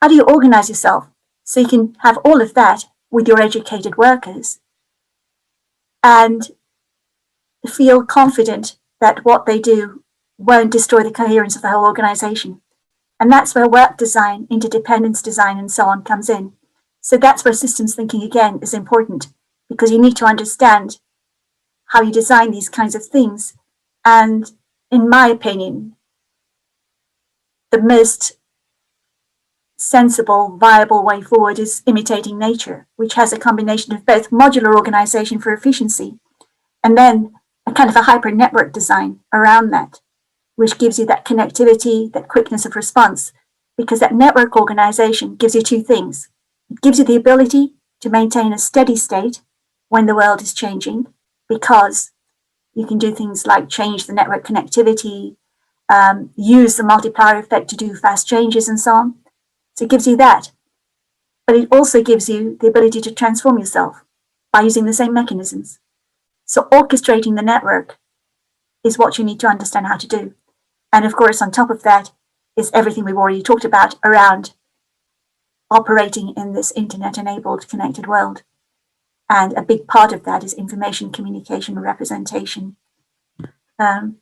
How do you organize yourself so you can have all of that with your educated workers and feel confident that what they do won't destroy the coherence of the whole organization. And that's where work design, interdependence design, and so on comes in. So that's where systems thinking again is important, because you need to understand how you design these kinds of things. And in my opinion, the most sensible, viable way forward is imitating nature, which has a combination of both modular organization for efficiency and then a kind of a hyper network design around that, which gives you that connectivity, that quickness of response, because that network organization gives you two things. It gives you the ability to maintain a steady state when the world is changing, because you can do things like change the network connectivity, use the multiplier effect to do fast changes and so on. So it gives you that. But it also gives you the ability to transform yourself by using the same mechanisms. So orchestrating the network is what you need to understand how to do. And of course, on top of that is everything we've already talked about around operating in this internet-enabled connected world. And a big part of that is information, communication, representation, and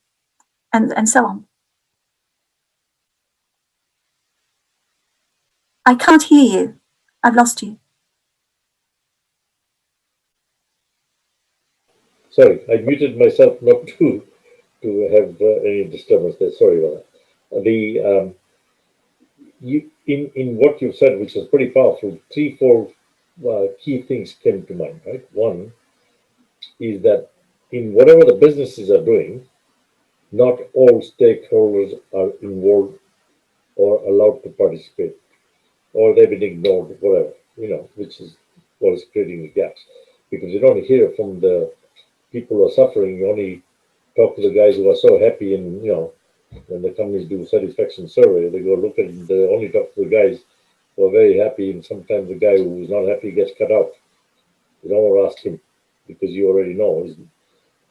so on. I can't hear you. I've lost you. Sorry, I muted myself not to have any disturbance there. Sorry about that. In what you said, which was pretty powerful, three, four key things came to mind. Right, one is that in whatever the businesses are doing, not all stakeholders are involved or allowed to participate, or they've been ignored, whatever, which is what is creating the gaps. Because you don't hear from the people who are suffering, you only talk to the guys who are so happy, and when the companies do satisfaction survey, they go look at, they only talk to the guys who are very happy, and sometimes the guy who is not happy gets cut out. You don't want to ask him because you already know is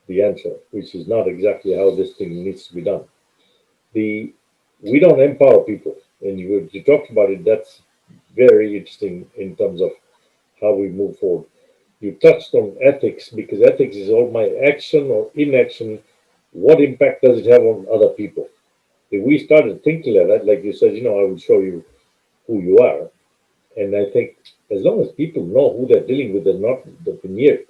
the answer, which is not exactly how this thing needs to be done. We don't empower people, and you talked about it. That's very interesting in terms of how we move forward. You touched on ethics, because ethics is all my action or inaction. What impact does it have on other people? If we started thinking like that, like you said, I will show you who you are. And I think as long as people know who they're dealing with and not the veneer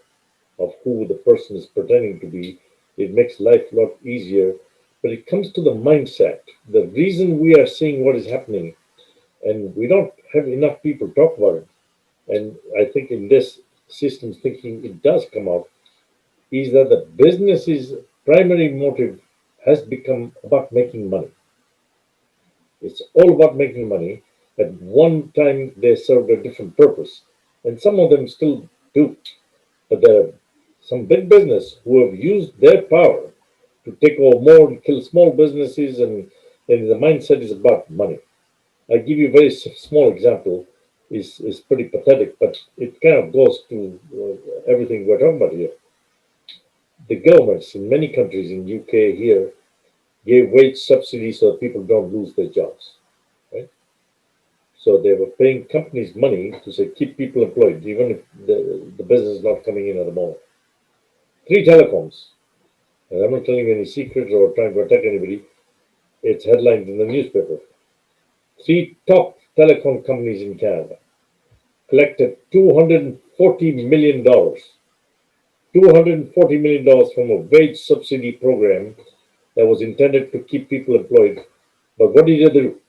of who the person is pretending to be, it makes life a lot easier. But it comes to the mindset. The reason we are seeing what is happening, and we don't have enough people talk about it, and I think in this systems thinking it does come out, is that the business's primary motive has become about making money. It's all about making money. At one time, they served a different purpose, and some of them still do. But there are some big business who have used their power to take over more and kill small businesses, and the mindset is about money. I give you a very small example. Is pretty pathetic, but it kind of goes to everything we're talking about here. The governments in many countries, in UK here, gave wage subsidies so that people don't lose their jobs. Right? So they were paying companies money to say keep people employed, even if the business is not coming in at the moment. Three telecoms, and I'm not telling you any secrets or trying to attack anybody. It's headlined in the newspaper. Three top telecom companies in Canada collected $240 million. $240 million from a wage subsidy program that was intended to keep people employed. But what did they do?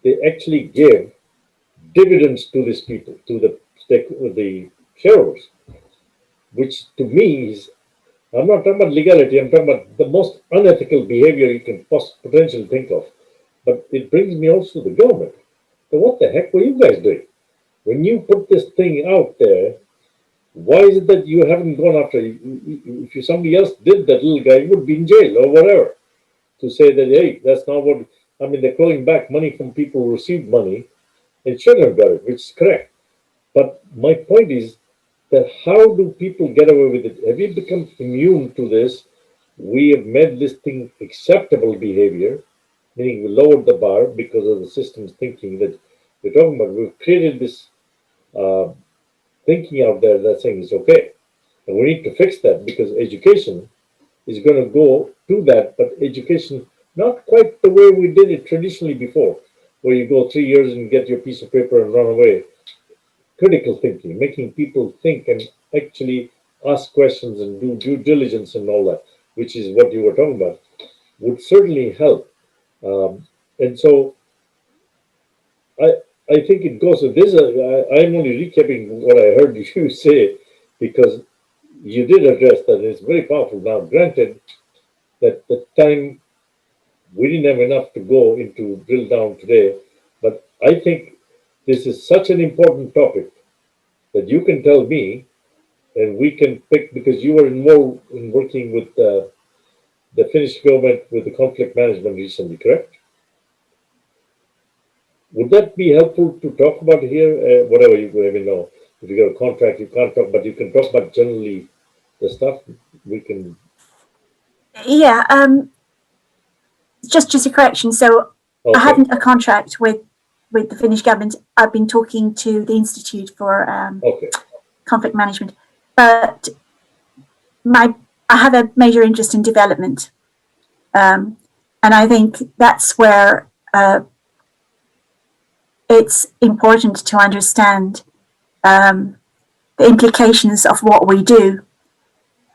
They actually gave dividends to these people, to the shareholders, which to me is, I'm not talking about legality, I'm talking about the most unethical behavior you can potentially think of. But it brings me also to the government. So what the heck were you guys doing? When you put this thing out there, why is it that you haven't gone after? If somebody else did that, little guy would be in jail or whatever. To say that, hey, that's not what. I mean, they're calling back money from people who received money and shouldn't have got it, which is correct. But my point is that how do people get away with it? Have you become immune to this? We have made this thing acceptable behavior, meaning we lowered the bar because of the systems thinking that we're talking about. We've created this uh, thinking out there that's saying it's okay. And we need to fix that because education is going to go to that, but education not quite the way we did it traditionally before, where you go 3 years and get your piece of paper and run away. Critical thinking, making people think and actually ask questions and do due diligence and all that, which is what you were talking about, would certainly help. And so I, I think it goes. I'm only recapping what I heard you say because you did address that. It's very powerful. Now, granted that the time we didn't have enough to go into drill down today, but I think this is such an important topic that you can tell me and we can pick because you were involved in working with the Finnish government with the conflict management recently, correct? Would that be helpful to talk about here? Whatever you know, if you got a contract, you can't talk, but you can talk about generally the stuff. We can. Yeah, just a correction. So I Okay. haven't a contract with the Finnish government. I've been talking to the Institute for Okay. Conflict Management, but my I have a major interest in development, and I think that's where it's important to understand the implications of what we do.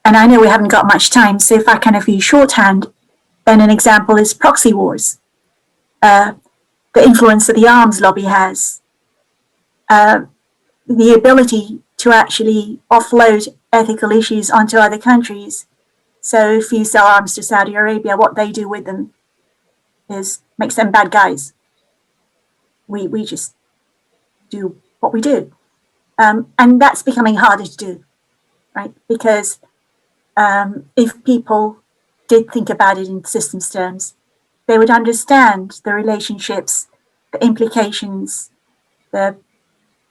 And I know we haven't got much time, so if I kind of use shorthand, then an example is proxy wars, the influence that the arms lobby has, the ability to actually offload ethical issues onto other countries. So if you sell arms to Saudi Arabia, what they do with them is makes them bad guys. We just do what we do. And that's becoming harder to do, right? Because if people did think about it in systems terms, they would understand the relationships, the implications, the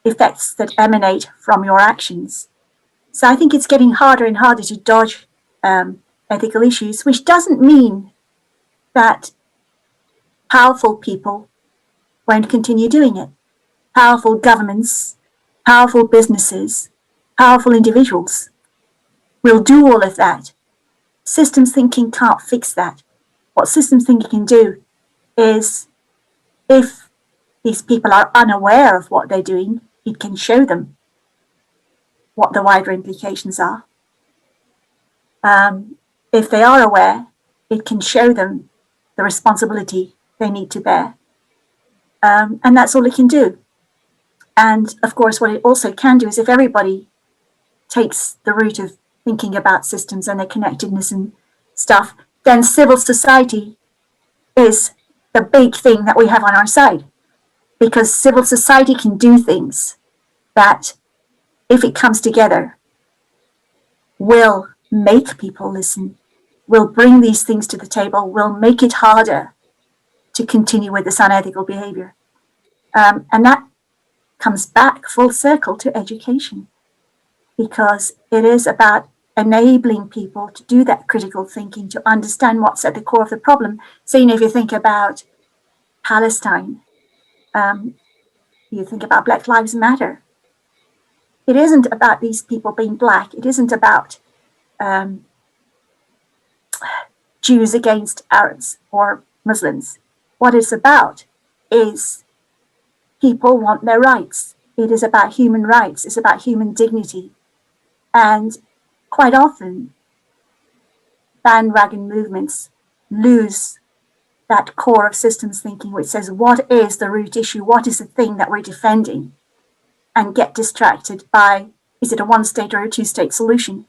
effects that emanate from your actions. So I think it's getting harder and harder to dodge ethical issues, which doesn't mean that powerful people won't continue doing it. Powerful governments, powerful businesses, powerful individuals will do all of that. Systems thinking can't fix that. What systems thinking can do is, if these people are unaware of what they're doing, it can show them what the wider implications are. If they are aware, it can show them the responsibility they need to bear. And that's all it can do. And of course, what it also can do is if everybody takes the route of thinking about systems and their connectedness and stuff, then civil society is the big thing that we have on our side. Because civil society can do things that, if it comes together, will make people listen, will bring these things to the table, will make it harder to continue with this unethical behavior. And that comes back full circle to education, because it is about enabling people to do that critical thinking, to understand what's at the core of the problem. So, if you think about Palestine, you think about Black Lives Matter. It isn't about these people being black. It isn't about Jews against Arabs or Muslims. What it's about is people want their rights. It is about human rights. It's about human dignity. And quite often, bandwagon movements lose that core of systems thinking, which says, what is the root issue? What is the thing that we're defending? And get distracted by, is it a one state or a two state solution?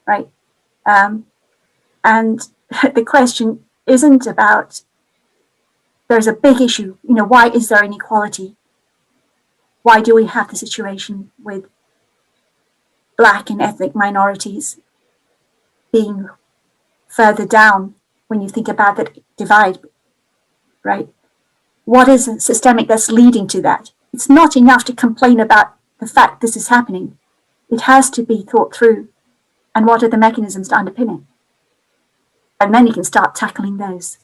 Right? And the question isn't about, there's a big issue, why is there inequality? Why do we have the situation with Black and ethnic minorities being further down when you think about that divide, right? What is systemic that's leading to that? It's not enough to complain about the fact this is happening. It has to be thought through. And what are the mechanisms to underpin it? And then you can start tackling those.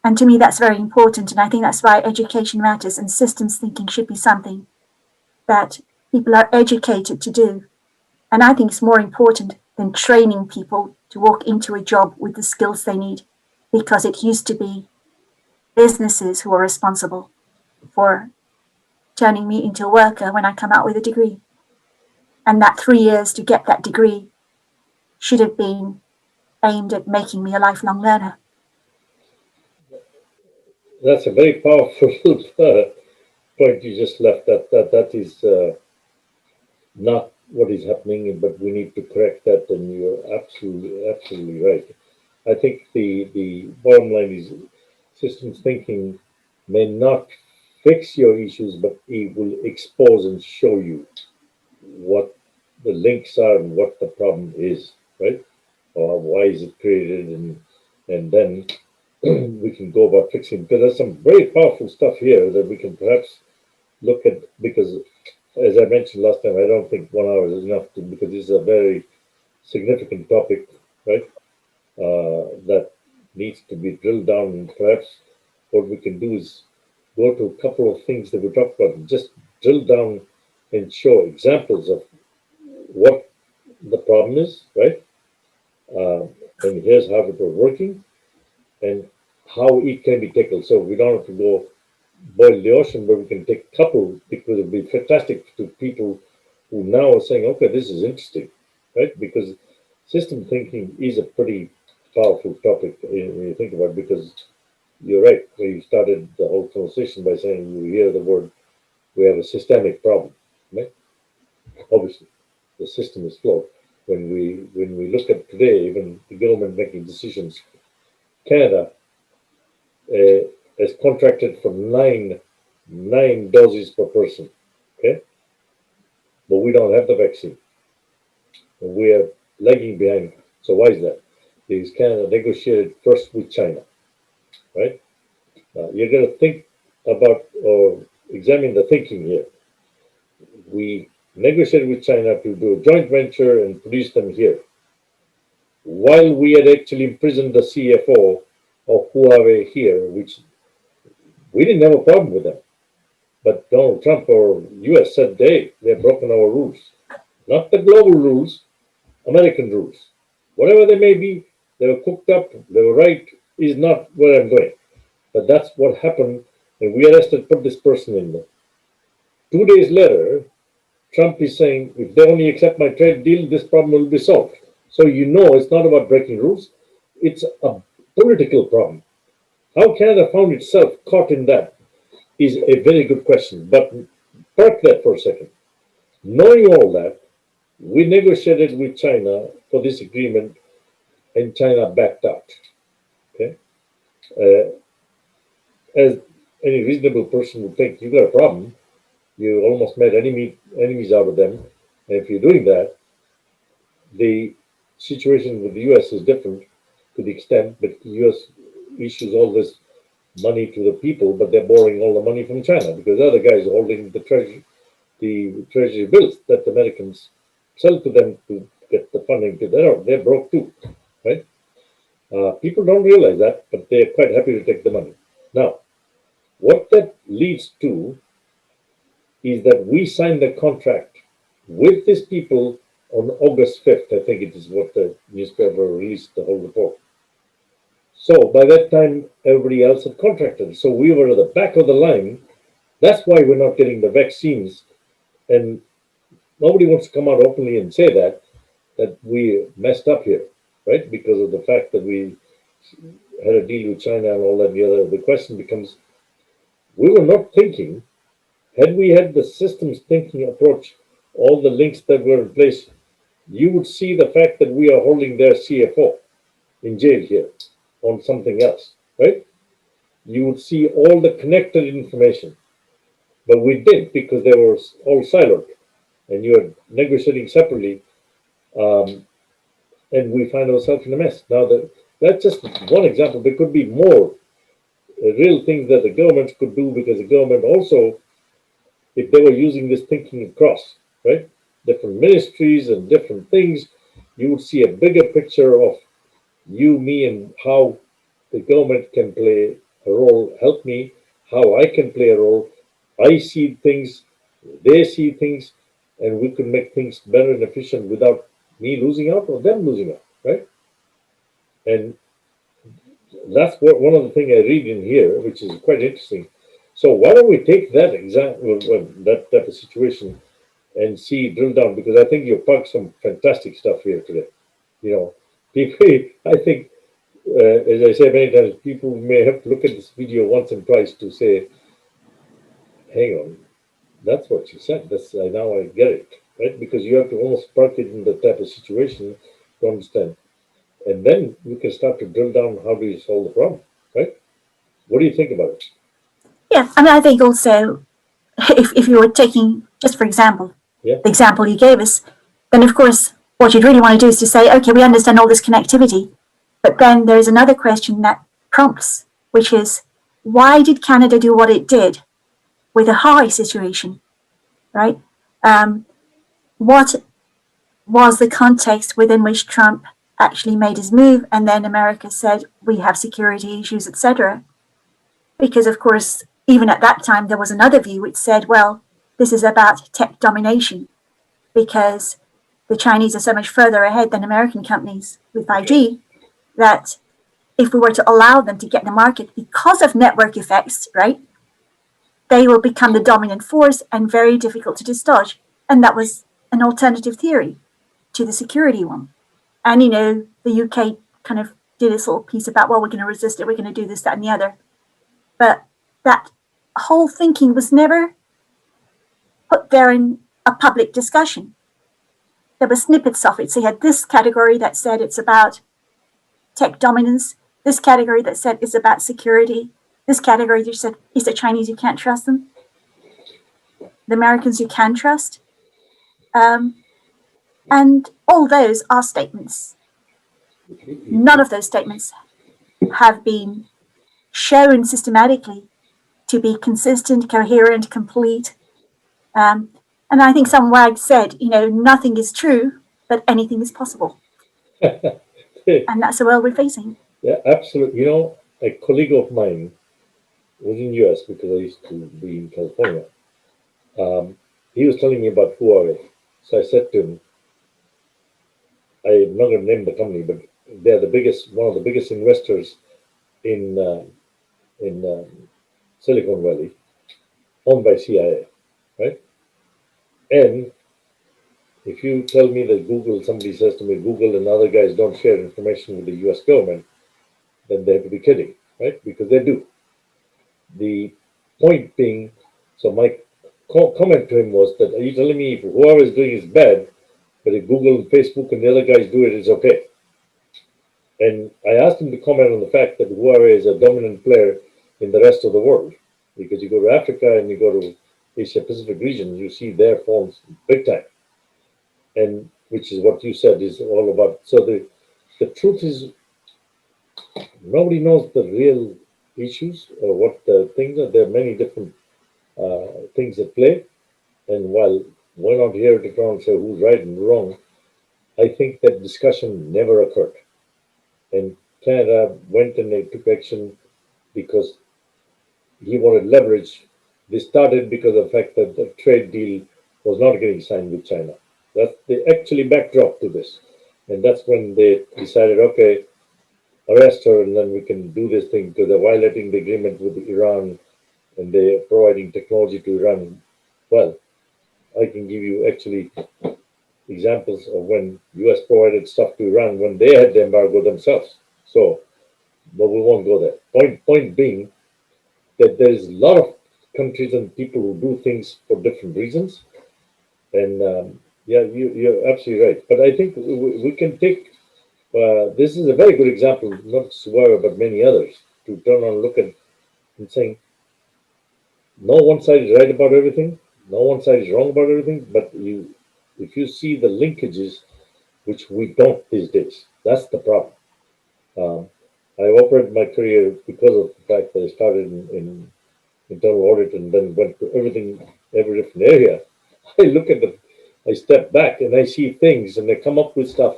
And to me, that's very important. And I think that's why education matters, and systems thinking should be something that people are educated to do. And I think it's more important than training people to walk into a job with the skills they need. because it used to be businesses who were responsible for turning me into a worker when I come out with a degree. And that 3 years to get that degree should have been aimed at making me a lifelong learner. That's a very powerful point you just left. That is not what is happening, but we need to correct that. And you're absolutely right. I think the bottom line is systems thinking may not fix your issues, but it will expose and show you what the links are and what the problem is, right? Or why is it created, and then we can go about fixing. Because there's some very powerful stuff here that we can perhaps look at. Because, as I mentioned last time, I don't think 1 hour is enough because this is a very significant topic, right? That needs to be drilled down. And perhaps what we can do is go to a couple of things that we talked about, and just drill down and show examples of what the problem is, right? And here's how it was working and how it can be tackled. So we don't have to go boil the ocean, but we can take a couple because it'd be fantastic to people who now are saying, okay, this is interesting, right? Because system thinking is a pretty powerful topic when you think about it, because you're right. We started the whole conversation by saying you hear the word, we have a systemic problem, right? Obviously, the system is flawed. When we look at today, even the government making decisions, Canada has contracted for nine doses per person, okay, but we don't have the vaccine, and we are lagging behind. So why is that? Because Canada negotiated first with China, right? You're going to think about or examine the thinking here. We negotiated with China to do a joint venture and produce them here, while we had actually imprisoned the CFO of Huawei here, which we didn't have a problem with them. But Donald Trump or US said they've broken our rules. Not the global rules, American rules. Whatever they may be, they were cooked up, they were right, is not where I'm going. But that's what happened, and we arrested, put this person in there. 2 days later, Trump is saying, if they only accept my trade deal, this problem will be solved. So you know it's not about breaking rules, it's a political problem. How Canada found itself caught in that is a very good question. But park that for a second. Knowing all that, we negotiated with China for this agreement, and China backed out. Okay, as any reasonable person would think, you got a problem. You almost made enemies out of them, and if you're doing that, the situation with the U.S. is different to the extent that the U.S. issues all this money to the people, but they're borrowing all the money from China because the other guys are holding the treasury bills that the Americans sell to them to get the funding. They're broke too, right? People don't realize that, but they're quite happy to take the money. Now, what that leads to is that we signed a contract with these people on August 5th. I think it is what the newspaper released, the whole report. So by that time, everybody else had contracted. So we were at the back of the line. That's why we're not getting the vaccines. And nobody wants to come out openly and say that we messed up here, right? Because of the fact that we had a deal with China and all that and the other. The question becomes, we were not thinking, had we had the systems thinking approach, all the links that were in place, you would see the fact that we are holding their CFO in jail here on something else, right? You would see all the connected information. But we did because they were all siloed and you are negotiating separately. And we find ourselves in a mess. Now, that's just one example. There could be more real things that the governments could do because the government also, if they were using this thinking across, right? Different ministries and different things, you would see a bigger picture of you, me, and how the government can play a role. Help me, how I can play a role. I see things, they see things, and we could make things better and efficient without me losing out or them losing out, right? And that's what one of the things I read in here, which is quite interesting. So why don't we take that example, that type of situation, and see drill down, because I think you've packed some fantastic stuff here today. You know, people, I think, as I say many times, people may have to look at this video once and twice to say, hang on, that's what you said. That's now I get it, right? Because you have to almost park it in the type of situation to understand, and then you can start to drill down how do you solve the problem, right? What do you think about it? Yeah, I mean, I think also, if you were taking, just for example, Yeah, the example you gave us, then of course, what you'd really want to do is to say, okay, we understand all this connectivity, but then there's another question that prompts, which is, why did Canada do what it did with the Hawaii situation, right? What was the context within which Trump actually made his move, and then America said, we have security issues, etc. Because, of course, even at that time, there was another view which said, well, this is about tech domination because the Chinese are so much further ahead than American companies with 5G that if we were to allow them to get the market because of network effects, right, they will become the dominant force and very difficult to dislodge. And that was an alternative theory to the security one. And, the UK kind of did this little piece about, well, we're going to resist it, we're going to do this, that, and the other. But that whole thinking was never put there in a public discussion. There were snippets of it. So you had this category that said it's about tech dominance, this category that said it's about security, this category that said is the Chinese, you can't trust them, the Americans you can trust. And all those are statements. None of those statements have been shown systematically to be consistent, coherent, complete. And I think some wag said, nothing is true, but anything is possible. And that's the world we're facing. yeah, absolutely. You know, a colleague of mine was in US because I used to be in California. He was telling me about Huawei. So I said to him, I'm not going to name the company, but they're the biggest, one of the biggest investors in Silicon Valley, owned by CIA, right? And if you tell me that Google, somebody says to me, Google and other guys don't share information with the US government, then they have to be kidding, right? Because they do. The point being, so my comment to him was that, are you telling me if whoever is doing is bad, but if Google and Facebook and the other guys do it, it's okay? And I asked him to comment on the fact that Huawei is a dominant player in the rest of the world. Because you go to Africa and you go to Asia Pacific region, you see their phones big time. And which is what you said is all about. So the truth is nobody knows the real issues or what the things are. There are many different things at play. And while we're not here to try and say who's right and wrong, I think that discussion never occurred. And Canada went and they took action because he wanted leverage. They started because of the fact that the trade deal was not getting signed with China. That's the actually backdrop to this. And that's when they decided, okay, arrest her and then we can do this thing because they're violating the agreement with Iran and they're providing technology to Iran. Well, I can give you actually examples of when US provided stuff to Iran when they had the embargo themselves. So, but we won't go there. Point being that there is a lot of countries and people who do things for different reasons. And yeah, you're absolutely right. But I think we can take this is a very good example, not Suwara, but many others, to turn and look at and saying, no one side is right about everything, no one side is wrong about everything, but if you see the linkages, which we don't these days, that's the problem. Um, I operated my career because of the fact that I started in internal audit and then went to every different area. I look at the, I step back and I see things and they come up with stuff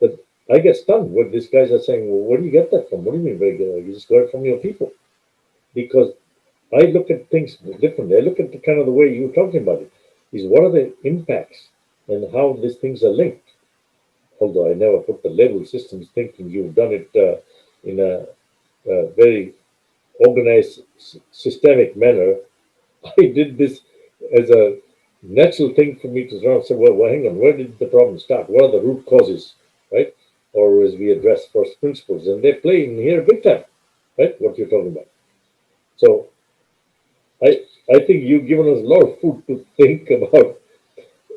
that I get stunned when these guys are saying, well, where do you get that from? What do you mean regular? You just got it from your people. Because I look at things differently. I look at the kind of the way you're talking about it. Is what are the impacts and how these things are linked? Although I never put the label systems thinking you've done it in a very organized, systemic manner. I did this as a natural thing for me to sort of say, well, hang on, where did the problem start? What are the root causes, right? Or as we address first principles, and they play in here big time, right? What you're talking about. So I I think you've given us a lot of food to think about,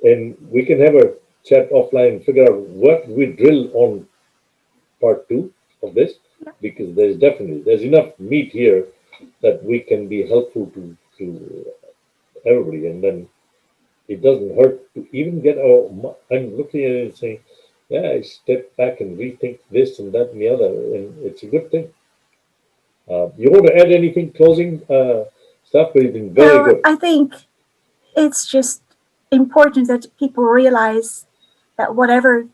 and we can have a chat offline and figure out what we drill on part two of this, because there's enough meat here that we can be helpful to everybody, and then it doesn't hurt to even get our. I'm looking at it and saying, yeah, I step back and rethink this and that and the other, and it's a good thing. You want to add anything closing stuff? But you've been very No, good. I think it's just important that people realize that whatever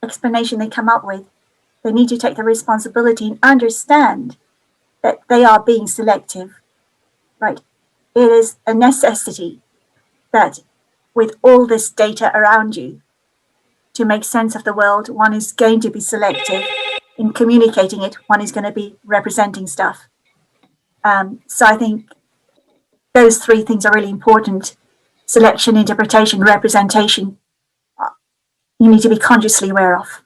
explanation they come up with, they need to take the responsibility and understand that they are being selective, right? It is a necessity that with all this data around you, to make sense of the world, one is going to be selective in communicating it, one is going to be representing stuff. So I think those three things are really important: selection, interpretation, representation. You need to be consciously aware of.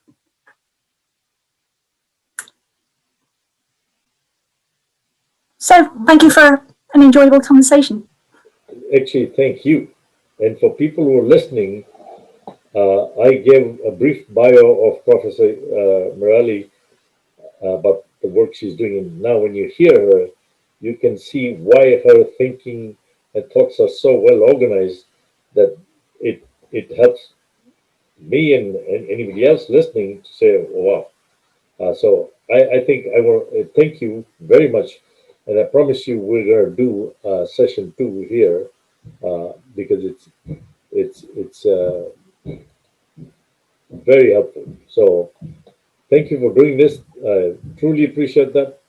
So thank you for an enjoyable conversation. Actually, thank you. And for people who are listening, I gave a brief bio of Professor Merali about the work she's doing. And now, when you hear her, you can see why her thinking and thoughts are so well organized that it helps me and anybody else listening to say, oh, wow. So I think I want to thank you very much. And I promise you we're going to do session two here because it's very helpful. So thank you for doing this. I truly appreciate that.